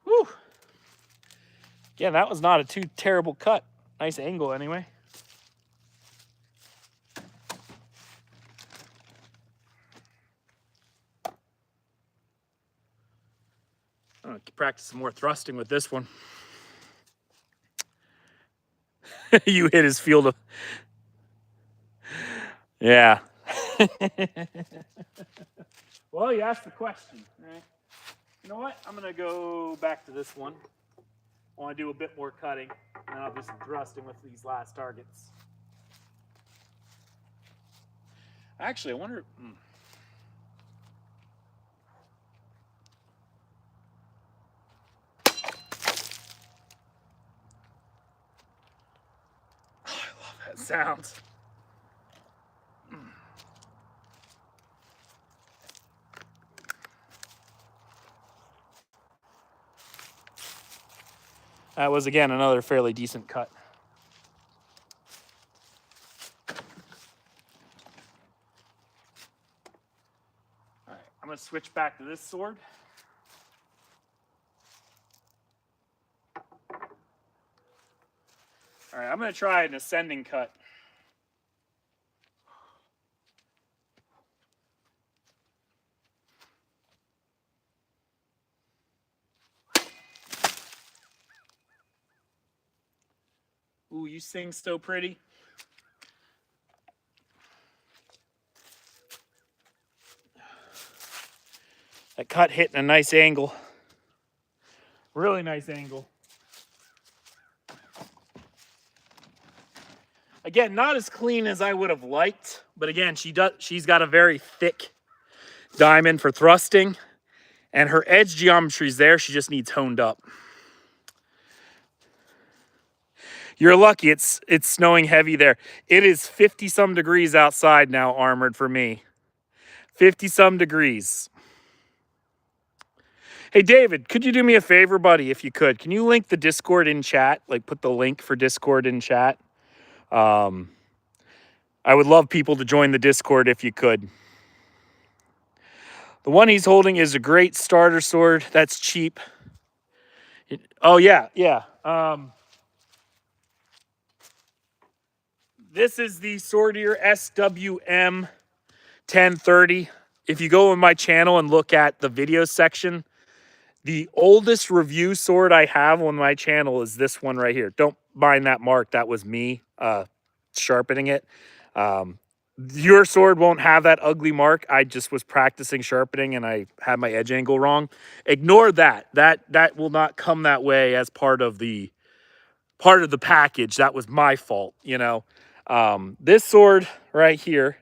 Whew. Yeah, that was not a too terrible cut. Nice angle anyway. I'm gonna practice some more thrusting with this one. You hit his field of... Yeah. Well, you asked the question, right? You know what? I'm gonna go back to this one. I want to do a bit more cutting, and I'll do some thrusting with these last targets. Actually, I wonder... Oh, I love that sound. That was, again, another fairly decent cut. All right, I'm going to switch back to this sword. All right, I'm going to try an ascending cut. Ooh, you sing so pretty. That cut hit in a nice angle. Really nice angle. Again, not as clean as I would have liked, but again, she's got a very thick diamond for thrusting, and her edge geometry is there. She just needs honed up. You're lucky it's snowing heavy there. It is 50-some degrees outside now, Armored, for me. 50-some degrees. Hey, David, could you do me a favor, buddy, if you could? Can you link the Discord in chat? Like, put the link for Discord in chat. I would love people to join the Discord if you could. The one he's holding is a great starter sword. That's cheap. Oh, yeah. This is the Swordier SWM 1030. If you go on my channel and look at the video section, the oldest review sword I have on my channel is this one right here. Don't mind that mark. That was me sharpening it. Your sword won't have that ugly mark. I just was practicing sharpening and I had my edge angle wrong. Ignore that. That will not come that way as part of the package. That was my fault, you know. This sword right here,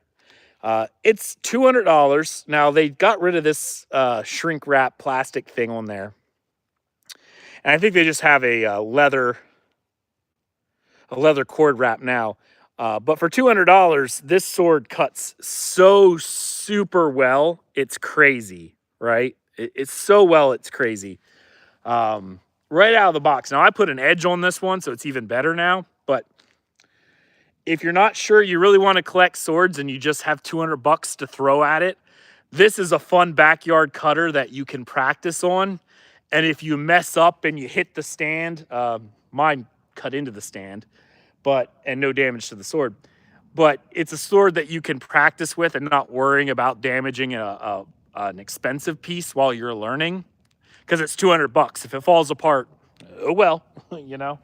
it's $200. Now, they got rid of this shrink wrap plastic thing on there. And I think they just have a leather cord wrap now. But for $200, this sword cuts so super well, it's crazy, right? It's so well, it's crazy. Right out of the box. Now, I put an edge on this one, so it's even better now. But if you're not sure you really want to collect swords and you just have $200 to throw at it, this is a fun backyard cutter that you can practice on. And if you mess up and you hit the stand, mine cut into the stand, and no damage to the sword. But it's a sword that you can practice with and not worrying about damaging an expensive piece while you're learning, because it's $200. If it falls apart, oh well, you know.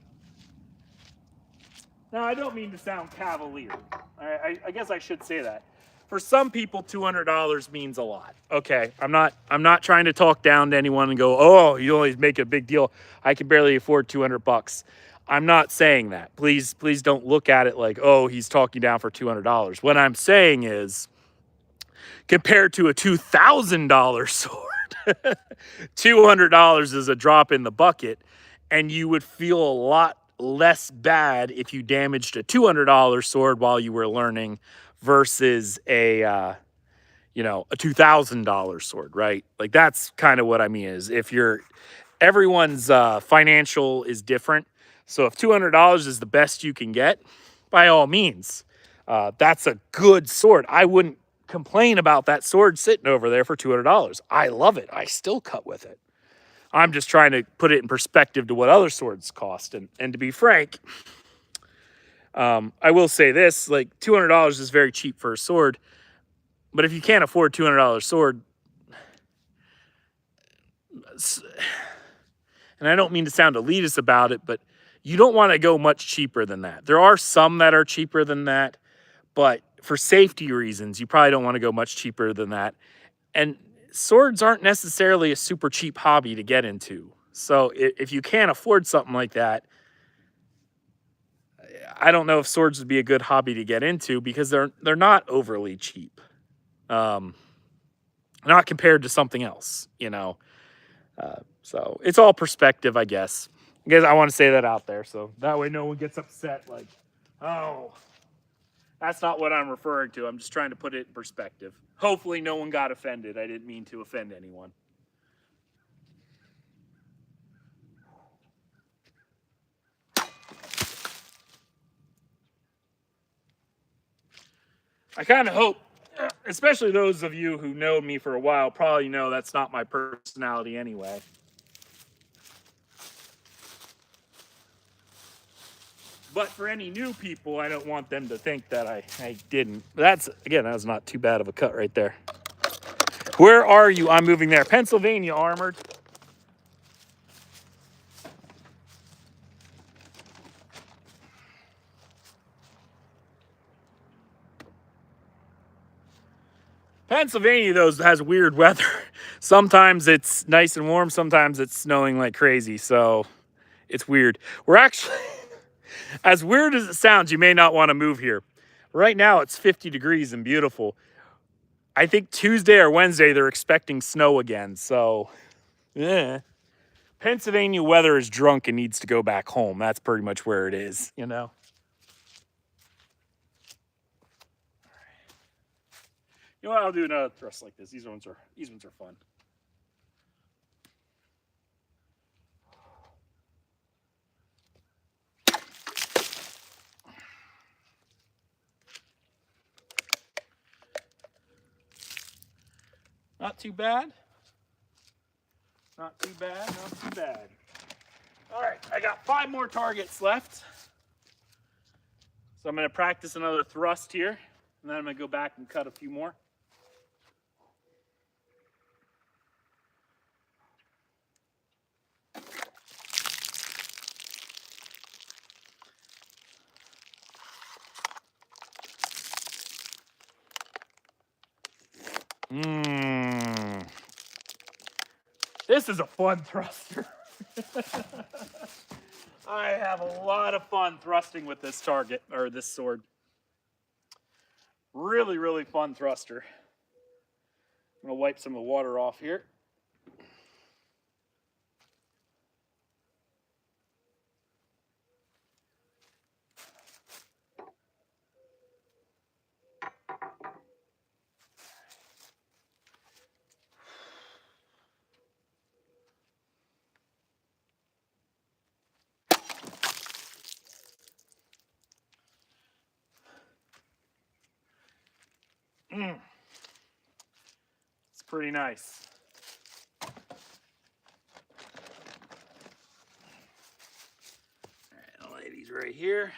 Now, I don't mean to sound cavalier. I guess I should say that. For some people, $200 means a lot. Okay, I'm not trying to talk down to anyone and go, oh, you always make a big deal. I can barely afford $200. I'm not saying that. Please don't look at it like, oh, he's talking down for $200. What I'm saying is, compared to a $2,000 sword, $200 is a drop in the bucket. and you would feel a lot less bad if you damaged a $200 sword while you were learning versus a a $2,000 sword, right? Like that's kind of what I mean is if you're everyone's financial is different. So if $200 is the best you can get, by all means, that's a good sword. I wouldn't complain about that sword sitting over there for $200. I love it. I still cut with it. I'm just trying to put it in perspective to what other swords cost. And to be frank, I will say this, like $200 is very cheap for a sword. But if you can't afford a $200 sword, and I don't mean to sound elitist about it, but you don't want to go much cheaper than that. There are some that are cheaper than that, but for safety reasons, you probably don't want to go much cheaper than that. And swords aren't necessarily a super cheap hobby to get into. So if you can't afford something like that, I don't know if swords would be a good hobby to get into because they're not overly cheap. Not compared to something else, So it's all perspective, I guess. I want to say that out there, so that way no one gets upset. Like, oh, that's not what I'm referring to. I'm just trying to put it in perspective. Hopefully, no one got offended. I didn't mean to offend anyone. I kind of hope, especially those of you who know me for a while, probably know that's not my personality anyway. But for any new people, I don't want them to think that I didn't. That was not too bad of a cut right there. Where are you? I'm moving there. Pennsylvania, Armored. Pennsylvania, though, has weird weather. Sometimes it's nice and warm. Sometimes it's snowing like crazy. So it's weird. We're actually, as weird as it sounds, you may not want to move here. Right now, it's 50 degrees and beautiful. I think Tuesday or Wednesday, they're expecting snow again. So, yeah. Pennsylvania weather is drunk and needs to go back home. That's pretty much where it is, You know what? I'll do another thrust like this. These ones are fun. Not too bad. Not too bad. Not too bad. All right, I got 5 more targets left. So I'm going to practice another thrust here, and then I'm going to go back and cut a few more. This is a fun thruster. I have a lot of fun thrusting with this target, or this sword. Really, really fun thruster. I'm going to wipe some of the water off here. It's pretty nice. All right, I'll lay these right here.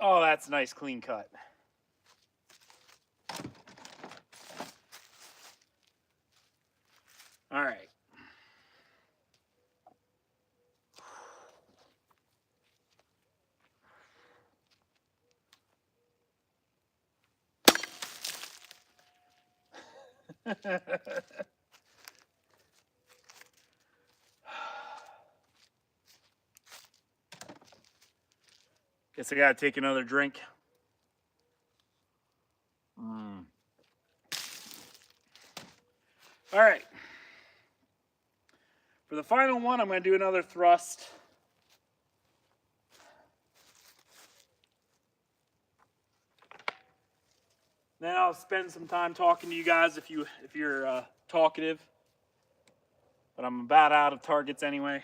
Oh, that's a nice clean cut. All right. Guess I gotta take another drink. All right. For the final one, I'm going to do another thrust. Then I'll spend some time talking to you guys if you're talkative. But I'm about out of targets anyway.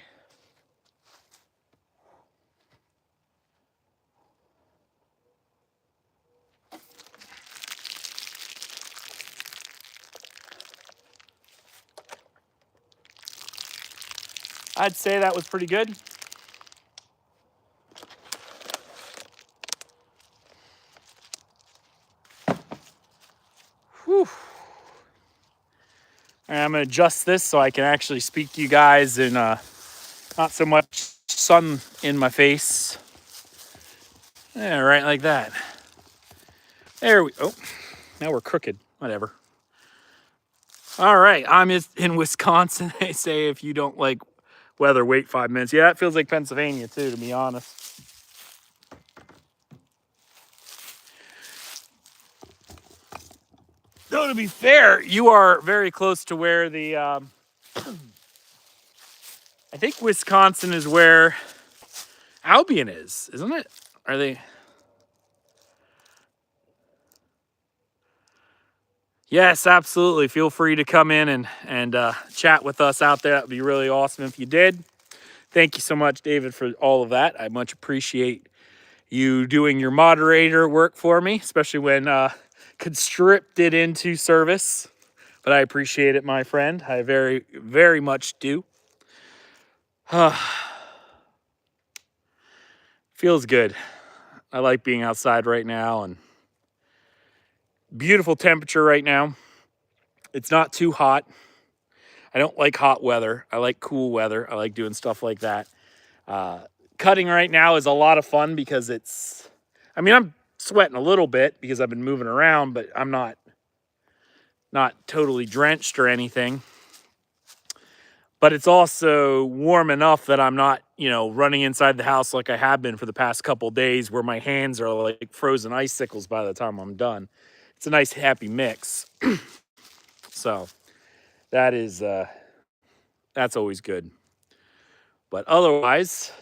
I'd say that was pretty good. Whew. All right, I'm going to adjust this so I can actually speak to you guys and not so much sun in my face. Yeah, right like that. There we go. Oh, now we're crooked. Whatever. All right, I'm in Wisconsin. They say if you don't like weather, wait 5 minutes. Yeah, it feels like Pennsylvania too, to be honest. Though, to be fair, you are very close to where the, I think Wisconsin is where Albion is, isn't it? Are they? Yes, absolutely. Feel free to come in and chat with us out there. That would be really awesome if you did. Thank you so much, David, for all of that. I much appreciate you doing your moderator work for me, especially when conscripted into service. But I appreciate it, my friend. I very, very much do. Feels good. I like being outside right now, and beautiful temperature right now. It's not too hot. I don't like hot weather. I like cool weather. I like doing stuff like that. Cutting right now is a lot of fun because it's, I mean, I'm sweating a little bit because I've been moving around, but I'm not totally drenched or anything. But it's also warm enough that I'm not, running inside the house like I have been for the past couple days where my hands are like frozen icicles by the time I'm done. It's a nice happy mix. So that is, that's always good. But otherwise,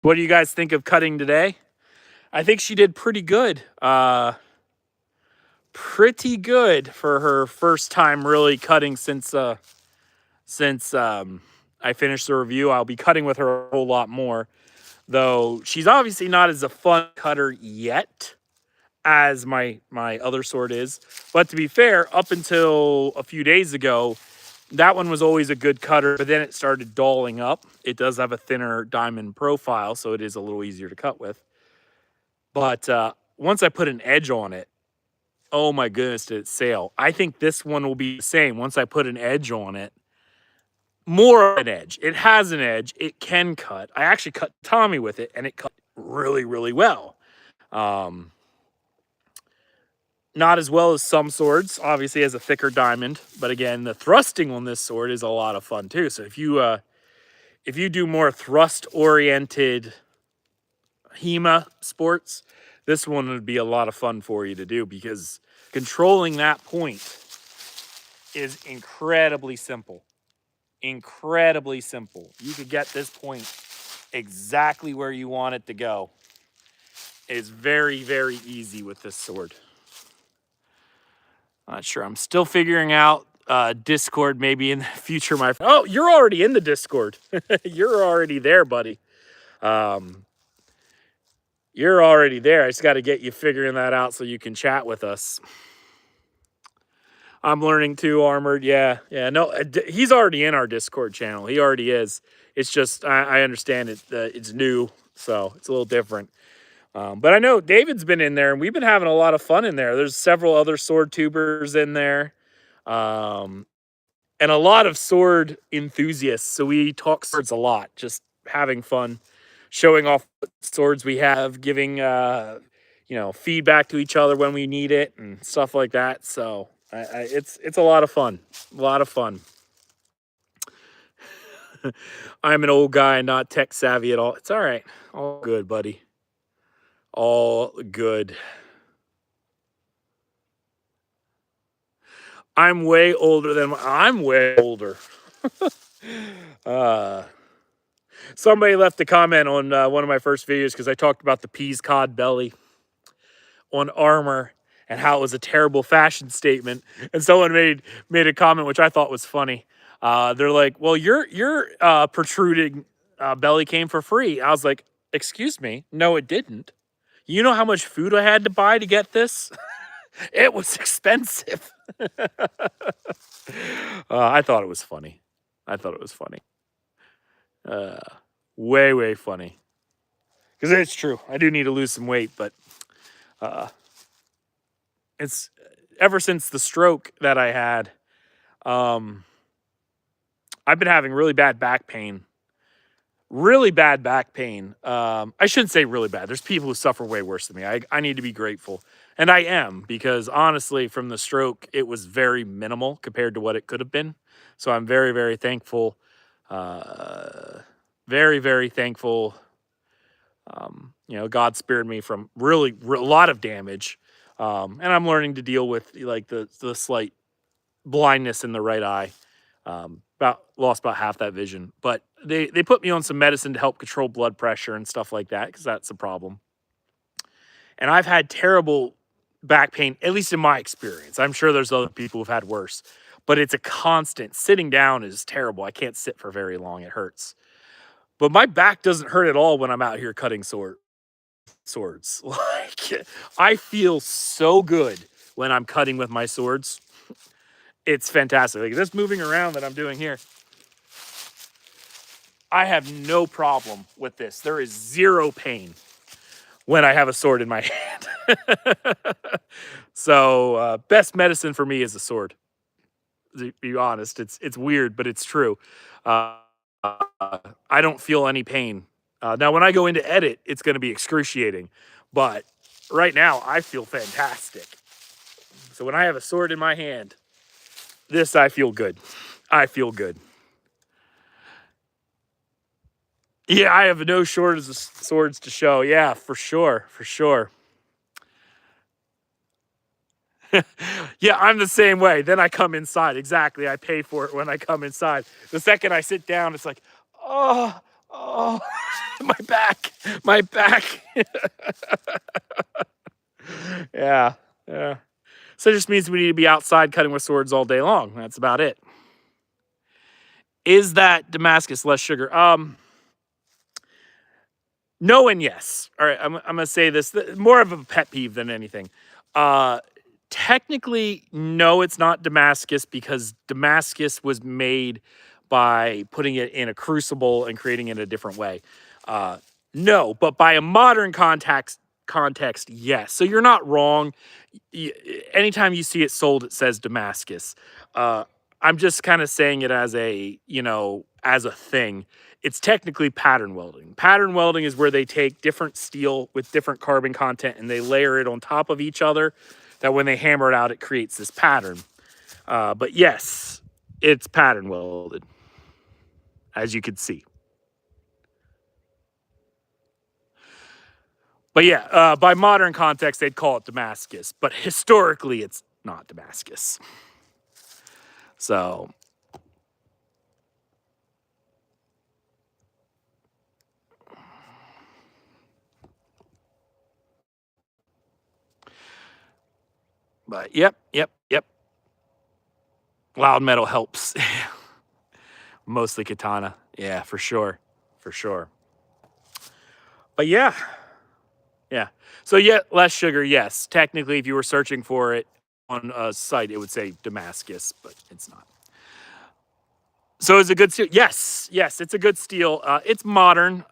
what do you guys think of cutting today? I think she did pretty good. Pretty good for her first time really cutting since I finished the review. I'll be cutting with her a whole lot more, though she's obviously not as a fun cutter yet as my other sword is. But to be fair, up until a few days ago, that one was always a good cutter, but then it started dulling up. It does have a thinner diamond profile, so it is a little easier to cut with. But once I put an edge on it, oh my goodness, did it sail. I think this one will be the same. Once I put an edge on it, more of an edge. It has an edge. It can cut. I actually cut Tommy with it, and it cut really, really well. Not as well as some swords. Obviously, has a thicker diamond, but again, the thrusting on this sword is a lot of fun too. So if you do more thrust-oriented HEMA sports, this one would be a lot of fun for you to do because controlling that point is incredibly simple. Incredibly simple. You could get this point exactly where you want it to go. It's very, very easy with this sword. Not sure. I'm still figuring out Discord maybe in the future. Oh, you're already in the Discord. You're already there, buddy. You're already there. I just got to get you figuring that out so you can chat with us. I'm learning too, Armored. Yeah. No, he's already in our Discord channel. He already is. It's just, I understand it. It's new, so it's a little different. But I know David's been in there, and we've been having a lot of fun in there. There's several other sword tubers in there, and a lot of sword enthusiasts. So we talk swords a lot, just having fun, showing off what swords we have, giving feedback to each other when we need it and stuff like that. So It's a lot of fun. A lot of fun. I'm an old guy, not tech savvy at all. It's all right. All good, buddy. All good. I'm way older. uh, Somebody left a comment on one of my first videos because I talked about the peas cod belly on armor and how it was a terrible fashion statement. And someone made a comment which I thought was funny. They're like, "Well, your protruding belly came for free." I was like, "Excuse me, no, it didn't. You know how much food I had to buy to get this? It was expensive." I thought it was funny. I thought it was funny. Way funny. Because it's true. I do need to lose some weight, but it's ever since the stroke that I had, I've been having really bad back pain. Really bad back pain. I shouldn't say really bad. There's people who suffer way worse than me. I need to be grateful. And I am, because honestly, from the stroke, it was very minimal compared to what it could have been. So I'm very thankful. Very thankful. God spared me from really a lot of damage. And I'm learning to deal with like the slight blindness in the right eye. Lost about half that vision, but they put me on some medicine to help control blood pressure and stuff like that, because that's a problem. And I've had terrible back pain, at least in my experience. I'm sure there's other people who've had worse, but it's a constant. Sitting down is terrible. I can't sit for very long. It hurts. But my back doesn't hurt at all when I'm out here cutting swords. Like, I feel so good when I'm cutting with my swords. It's fantastic. Like this moving around that I'm doing here, I have no problem with this. There is zero pain when I have a sword in my hand. So best medicine for me is a sword. To be honest, it's weird, but it's true. I don't feel any pain. Now, when I go into edit, it's going to be excruciating. But right now, I feel fantastic. So when I have a sword in my hand, I feel good. I feel good. Yeah, I have no shortage of swords to show. Yeah, for sure. For sure. Yeah, I'm the same way. Then I come inside. Exactly. I pay for it when I come inside. The second I sit down, it's like, oh, my back. Yeah. So it just means we need to be outside cutting with swords all day long. That's about it. Is that Damascus less sugar? No and yes. All right, I'm going to say this. More of a pet peeve than anything. Technically, no, it's not Damascus, because Damascus was made by putting it in a crucible and creating it a different way. No, but by a modern context, yes. So you're not wrong. Anytime you see it sold, it says Damascus. I'm just kind of saying it as as a thing. It's technically pattern welding. Pattern welding is where they take different steel with different carbon content and they layer it on top of each other. That when they hammer it out, it creates this pattern. But yes, it's pattern welded, as you can see. But yeah, by modern context, they'd call it Damascus. But historically, it's not Damascus. So, but yep. Loud metal helps. Mostly katana. Yeah, for sure. But yeah. So yeah, less sugar, yes. Technically, if you were searching for it on a site, it would say Damascus, but it's not. So it's a good steel. Yes, it's a good steel. It's modern.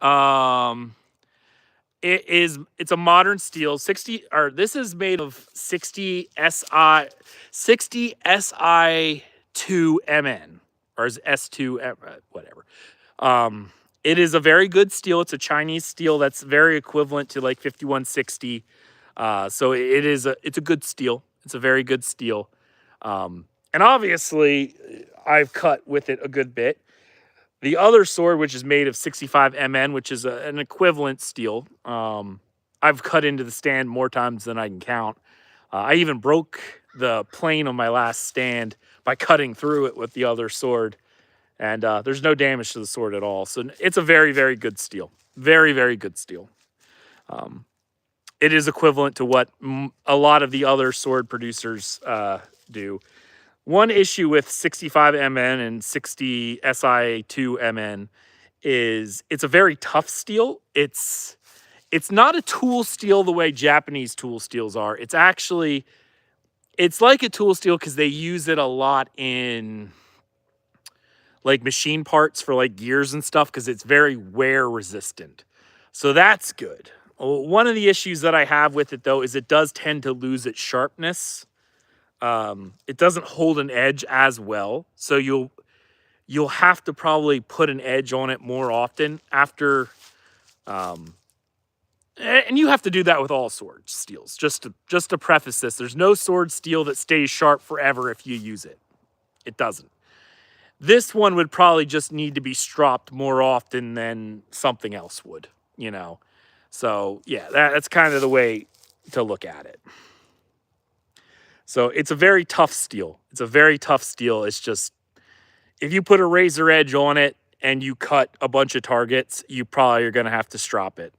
It's a modern steel. This is made of 60 SI2 MN, or is S2 whatever. It is a very good steel. It's a Chinese steel that's very equivalent to like 5160. So it's a good steel. It's a very good steel. And obviously, I've cut with it a good bit. The other sword, which is made of 65 MN, which is an equivalent steel, I've cut into the stand more times than I can count. I even broke the plane on my last stand by cutting through it with the other sword. And there's no damage to the sword at all. So it's a very, very good steel. Very, very good steel. It is equivalent to what a lot of the other sword producers do. One issue with 65 MN and 60 SI2 MN is it's a very tough steel. It's not a tool steel the way Japanese tool steels are. It's like a tool steel because they use it a lot in like machine parts for like gears and stuff because it's very wear resistant. So that's good. One of the issues that I have with it though is it does tend to lose its sharpness. It doesn't hold an edge as well. So you'll have to probably put an edge on it more often after and you have to do that with all sword steels. Just to preface this, there's no sword steel that stays sharp forever if you use it. It doesn't. This one would probably just need to be stropped more often than something else would, you know. So yeah, that's kind of the way to look at it. So it's a very tough steel. It's a very tough steel. It's just if you put a razor edge on it and you cut a bunch of targets, you probably are going to have to strop it.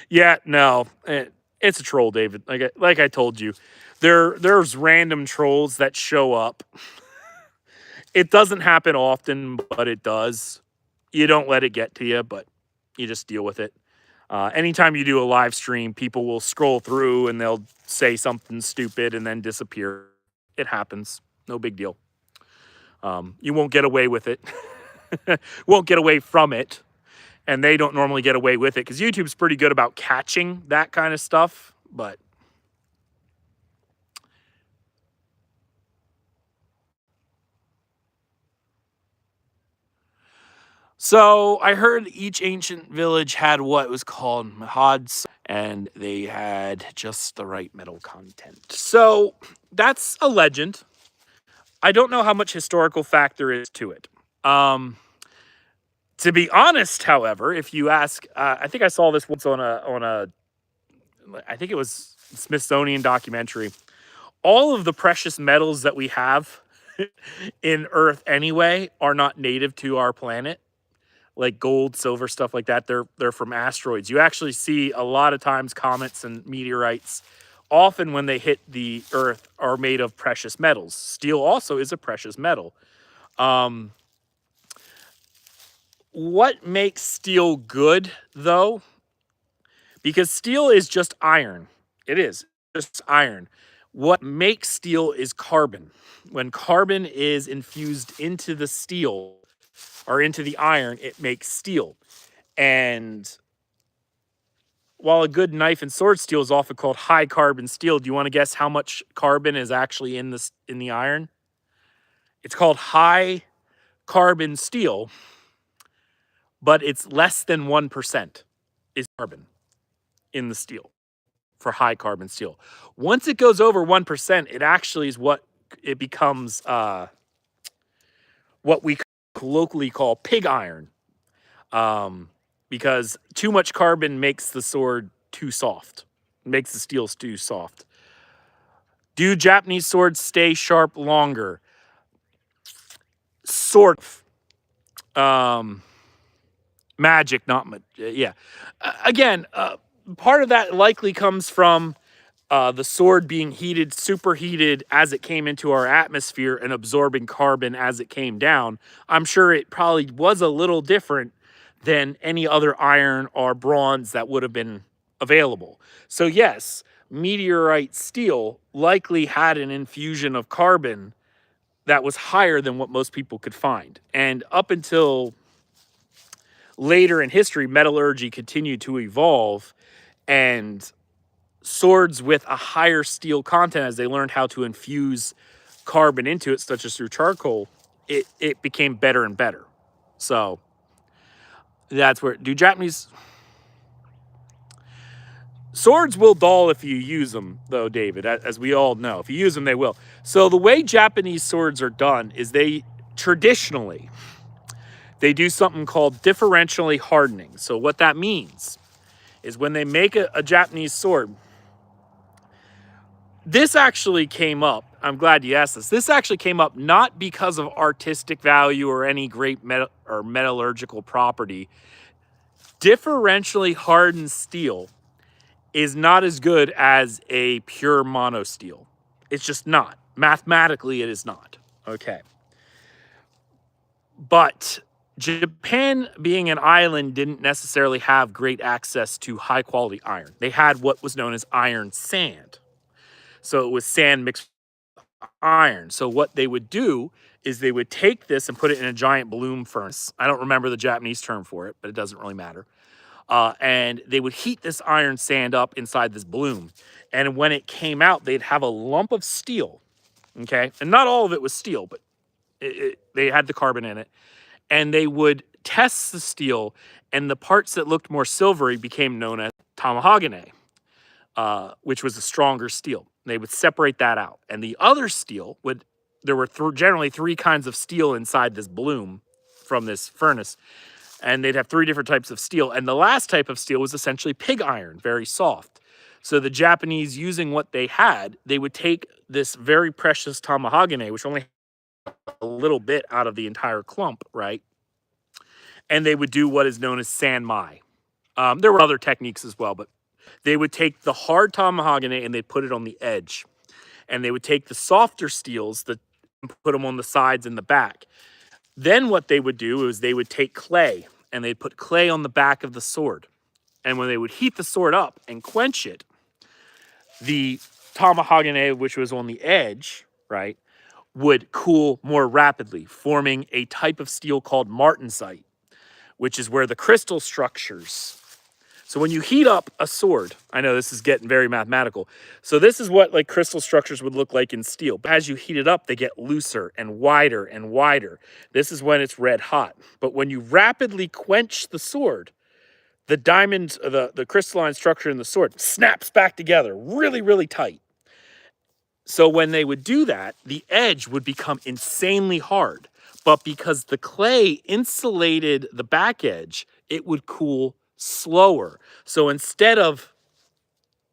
Yeah, no, it's a troll, David. Like I told you, there's random trolls that show up. It doesn't happen often, but it does. You don't let it get to you, but you just deal with it. Anytime you do a live stream, people will scroll through and they'll say something stupid and then disappear. It happens. No big deal. You won't get away with it. Won't get away from it. And they don't normally get away with it because YouTube's pretty good about catching that kind of stuff. But so I heard each ancient village had what was called Mahads, and they had just the right metal content. So that's a legend. I don't know how much historical fact there is to it. To be honest, however, if you ask, I think I saw this once on I think it was Smithsonian documentary. All of the precious metals that we have in Earth anyway are not native to our planet. Like gold, silver, stuff like that. They're from asteroids. You actually see a lot of times comets and meteorites, often when they hit the Earth, are made of precious metals. Steel also is a precious metal. What makes steel good, though? Because steel is just iron. It is just iron. What makes steel is carbon. When carbon is infused into the steel or into the iron, it makes steel. And while a good knife and sword steel is often called high carbon steel, do you want to guess how much carbon is actually in the iron? It's called high carbon steel, but it's less than 1% is carbon in the steel for high carbon steel. Once it goes over 1%, it actually is what it becomes what we colloquially call pig iron. Because too much carbon makes the sword too soft, makes the steel too soft. Do Japanese swords stay sharp longer? Sort of. Magic, not much. Yeah. Again, part of that likely comes from the sword being heated, superheated as it came into our atmosphere and absorbing carbon as it came down. I'm sure it probably was a little different than any other iron or bronze that would have been available. So yes, meteorite steel likely had an infusion of carbon that was higher than what most people could find. And up until later in history, metallurgy continued to evolve, and swords with a higher steel content, as they learned how to infuse carbon into it, such as through charcoal, it became better and better. So that's where do Japanese Swords will dull if you use them, though, David, as we all know. If you use them, they will. So the way Japanese swords are done is they traditionally they do something called differentially hardening. So what that means is when they make a Japanese sword, this actually came up. I'm glad you asked this. This actually came up not because of artistic value or any great metallurgical property. Differentially hardened steel is not as good as a pure mono steel. It's just not. Mathematically, it is not. Okay. But Japan, being an island, didn't necessarily have great access to high quality iron. They had what was known as iron sand. So it was sand mixed with iron. So what they would do is they would take this and put it in a giant bloom furnace. I don't remember the Japanese term for it, but it doesn't really matter. And they would heat this iron sand up inside this bloom. And when it came out, they'd have a lump of steel. Okay. And not all of it was steel, but they had the carbon in it. And they would test the steel, and the parts that looked more silvery became known as tamahagane, which was a stronger steel. They would separate that out. And the other steel would, there were generally 3 kinds of steel inside this bloom from this furnace. And they'd have 3 different types of steel. And the last type of steel was essentially pig iron, very soft. So the Japanese, using what they had, they would take this very precious tamahagane, which only had a little bit out of the entire clump, right? And they would do what is known as sanmai. There were other techniques as well, but they would take the hard tamahagane and they'd put it on the edge. And they would take the softer steels and put them on the sides and the back. Then what they would do is they would take clay and they'd put clay on the back of the sword. And when they would heat the sword up and quench it, the tamahagane, which was on the edge, right, would cool more rapidly, forming a type of steel called martensite, which is where the crystal structures. So when you heat up a sword, I know this is getting very mathematical. So this is what like crystal structures would look like in steel. But as you heat it up, they get looser and wider and wider. This is when it's red hot. But when you rapidly quench the sword, the diamond, the crystalline structure in the sword snaps back together really, really tight. So when they would do that, the edge would become insanely hard. But because the clay insulated the back edge, it would cool slower. So instead of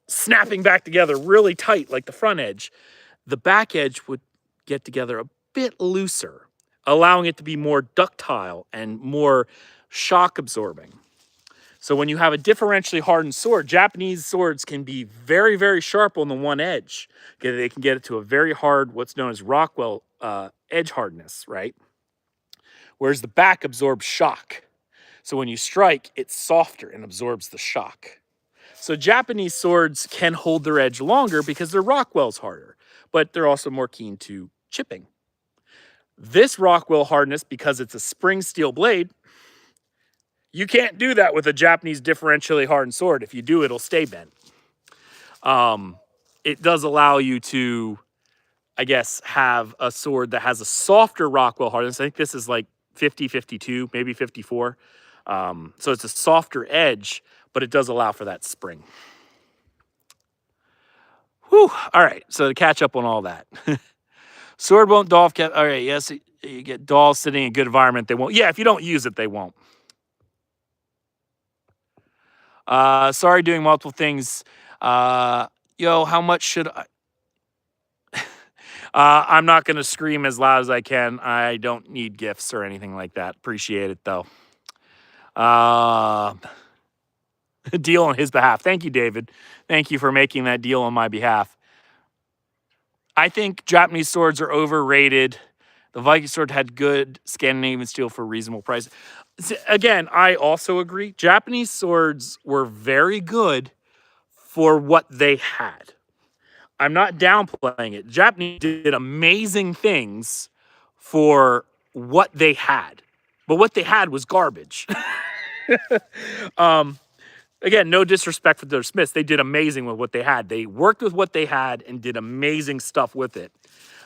snapping back together really tight like the front edge, the back edge would get together a bit looser, allowing it to be more ductile and more shock absorbing. So when you have a differentially hardened sword, Japanese swords can be very, very sharp on the one edge. Okay, they can get it to a very hard, what's known as Rockwell edge hardness, right? Whereas the back absorbs shock. So when you strike, it's softer and absorbs the shock. So Japanese swords can hold their edge longer because their Rockwell's harder, but they're also more keen to chipping. This Rockwell hardness, because it's a spring steel blade, you can't do that with a Japanese differentially hardened sword. If you do, it'll stay bent. It does allow you to, I guess, have a sword that has a softer Rockwell hardness. I think this is like 50, 52, maybe 54. So it's a softer edge, but it does allow for that spring. Whew. All right, so to catch up on all that. Sword won't dull. All right, yes, you get dull sitting in a good environment. They won't. Yeah, if you don't use it, they won't. Sorry, doing multiple things. Yo, how much should I? I'm not going to scream as loud as I can. I don't need gifts or anything like that. Appreciate it, though. Deal on his behalf. Thank you, David. Thank you for making that deal on my behalf. I think Japanese swords are overrated. The Viking sword had good Scandinavian steel for a reasonable price. Again, I also agree. Japanese swords were very good for what they had. I'm not downplaying it. Japanese did amazing things for what they had. But what they had was garbage. Again, no disrespect for their Smiths. They did amazing with what they had. They worked with what they had and did amazing stuff with it.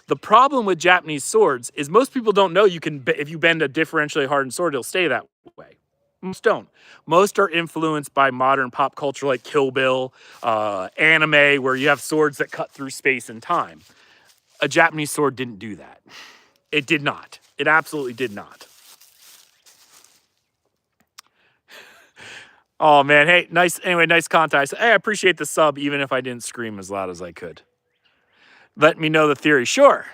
The problem with Japanese swords is most people don't know you can, if you bend a differentially hardened sword, it'll stay that way. Most don't. Most are influenced by modern pop culture like Kill Bill, anime, where you have swords that cut through space and time. A Japanese sword didn't do that. It did not. It absolutely did not. Oh man, hey, nice. Anyway, nice contact. Hey, I appreciate the sub, even if I didn't scream as loud as I could. Let me know the theory. Sure.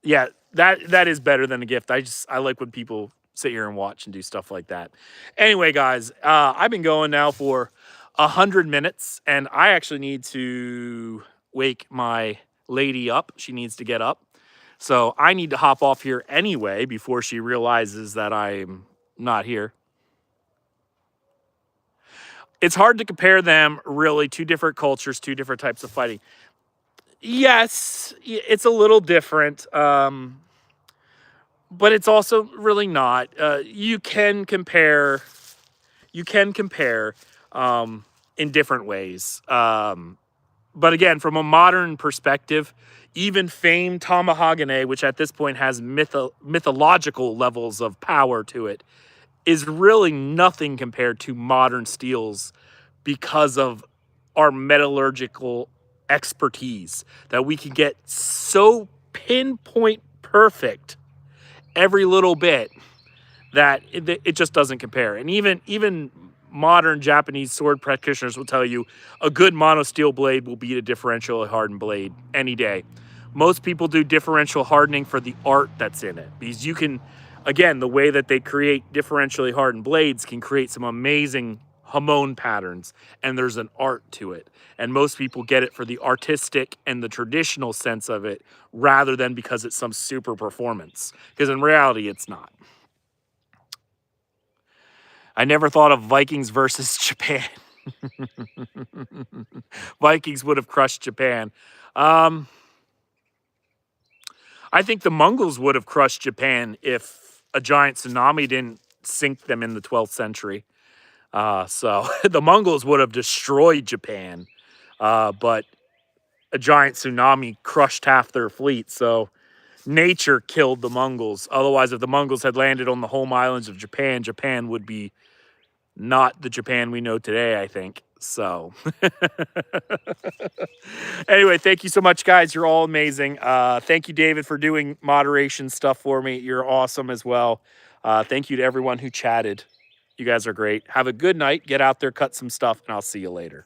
Yeah, that is better than a gift. I like when people sit here and watch and do stuff like that. Anyway, guys, I've been going now for 100 minutes, and I actually need to wake my lady up. She needs to get up. So I need to hop off here anyway before she realizes that I'm not here. It's hard to compare them, really. Two different cultures, two different types of fighting. Yes, it's a little different. But it's also really not. You can compare. You can compare in different ways. But again, from a modern perspective, even famed Tamahagane, which at this point has mythological levels of power to it, is really nothing compared to modern steels because of our metallurgical expertise that we can get so pinpoint perfect every little bit that it just doesn't compare. And even modern Japanese sword practitioners will tell you a good mono steel blade will beat a differentially hardened blade any day. Most people do differential hardening for the art that's in it, because you can, again, the way that they create differentially hardened blades can create some amazing hamon patterns, and there's an art to it. And most people get it for the artistic and the traditional sense of it rather than because it's some super performance, because in reality it's not. I never thought of Vikings versus Japan. Vikings would have crushed Japan. I think the Mongols would have crushed Japan if a giant tsunami didn't sink them in the 12th century. So the Mongols would have destroyed Japan, but a giant tsunami crushed half their fleet. So nature killed the Mongols. Otherwise, if the Mongols had landed on the home islands of Japan, Japan would be not the Japan we know today, I think. So anyway, thank you so much, guys. You're all amazing. Thank you, David, for doing moderation stuff for me. You're awesome as well. Thank you to everyone who chatted. You guys are great. Have a good night. Get out there, cut some stuff, and I'll see you later.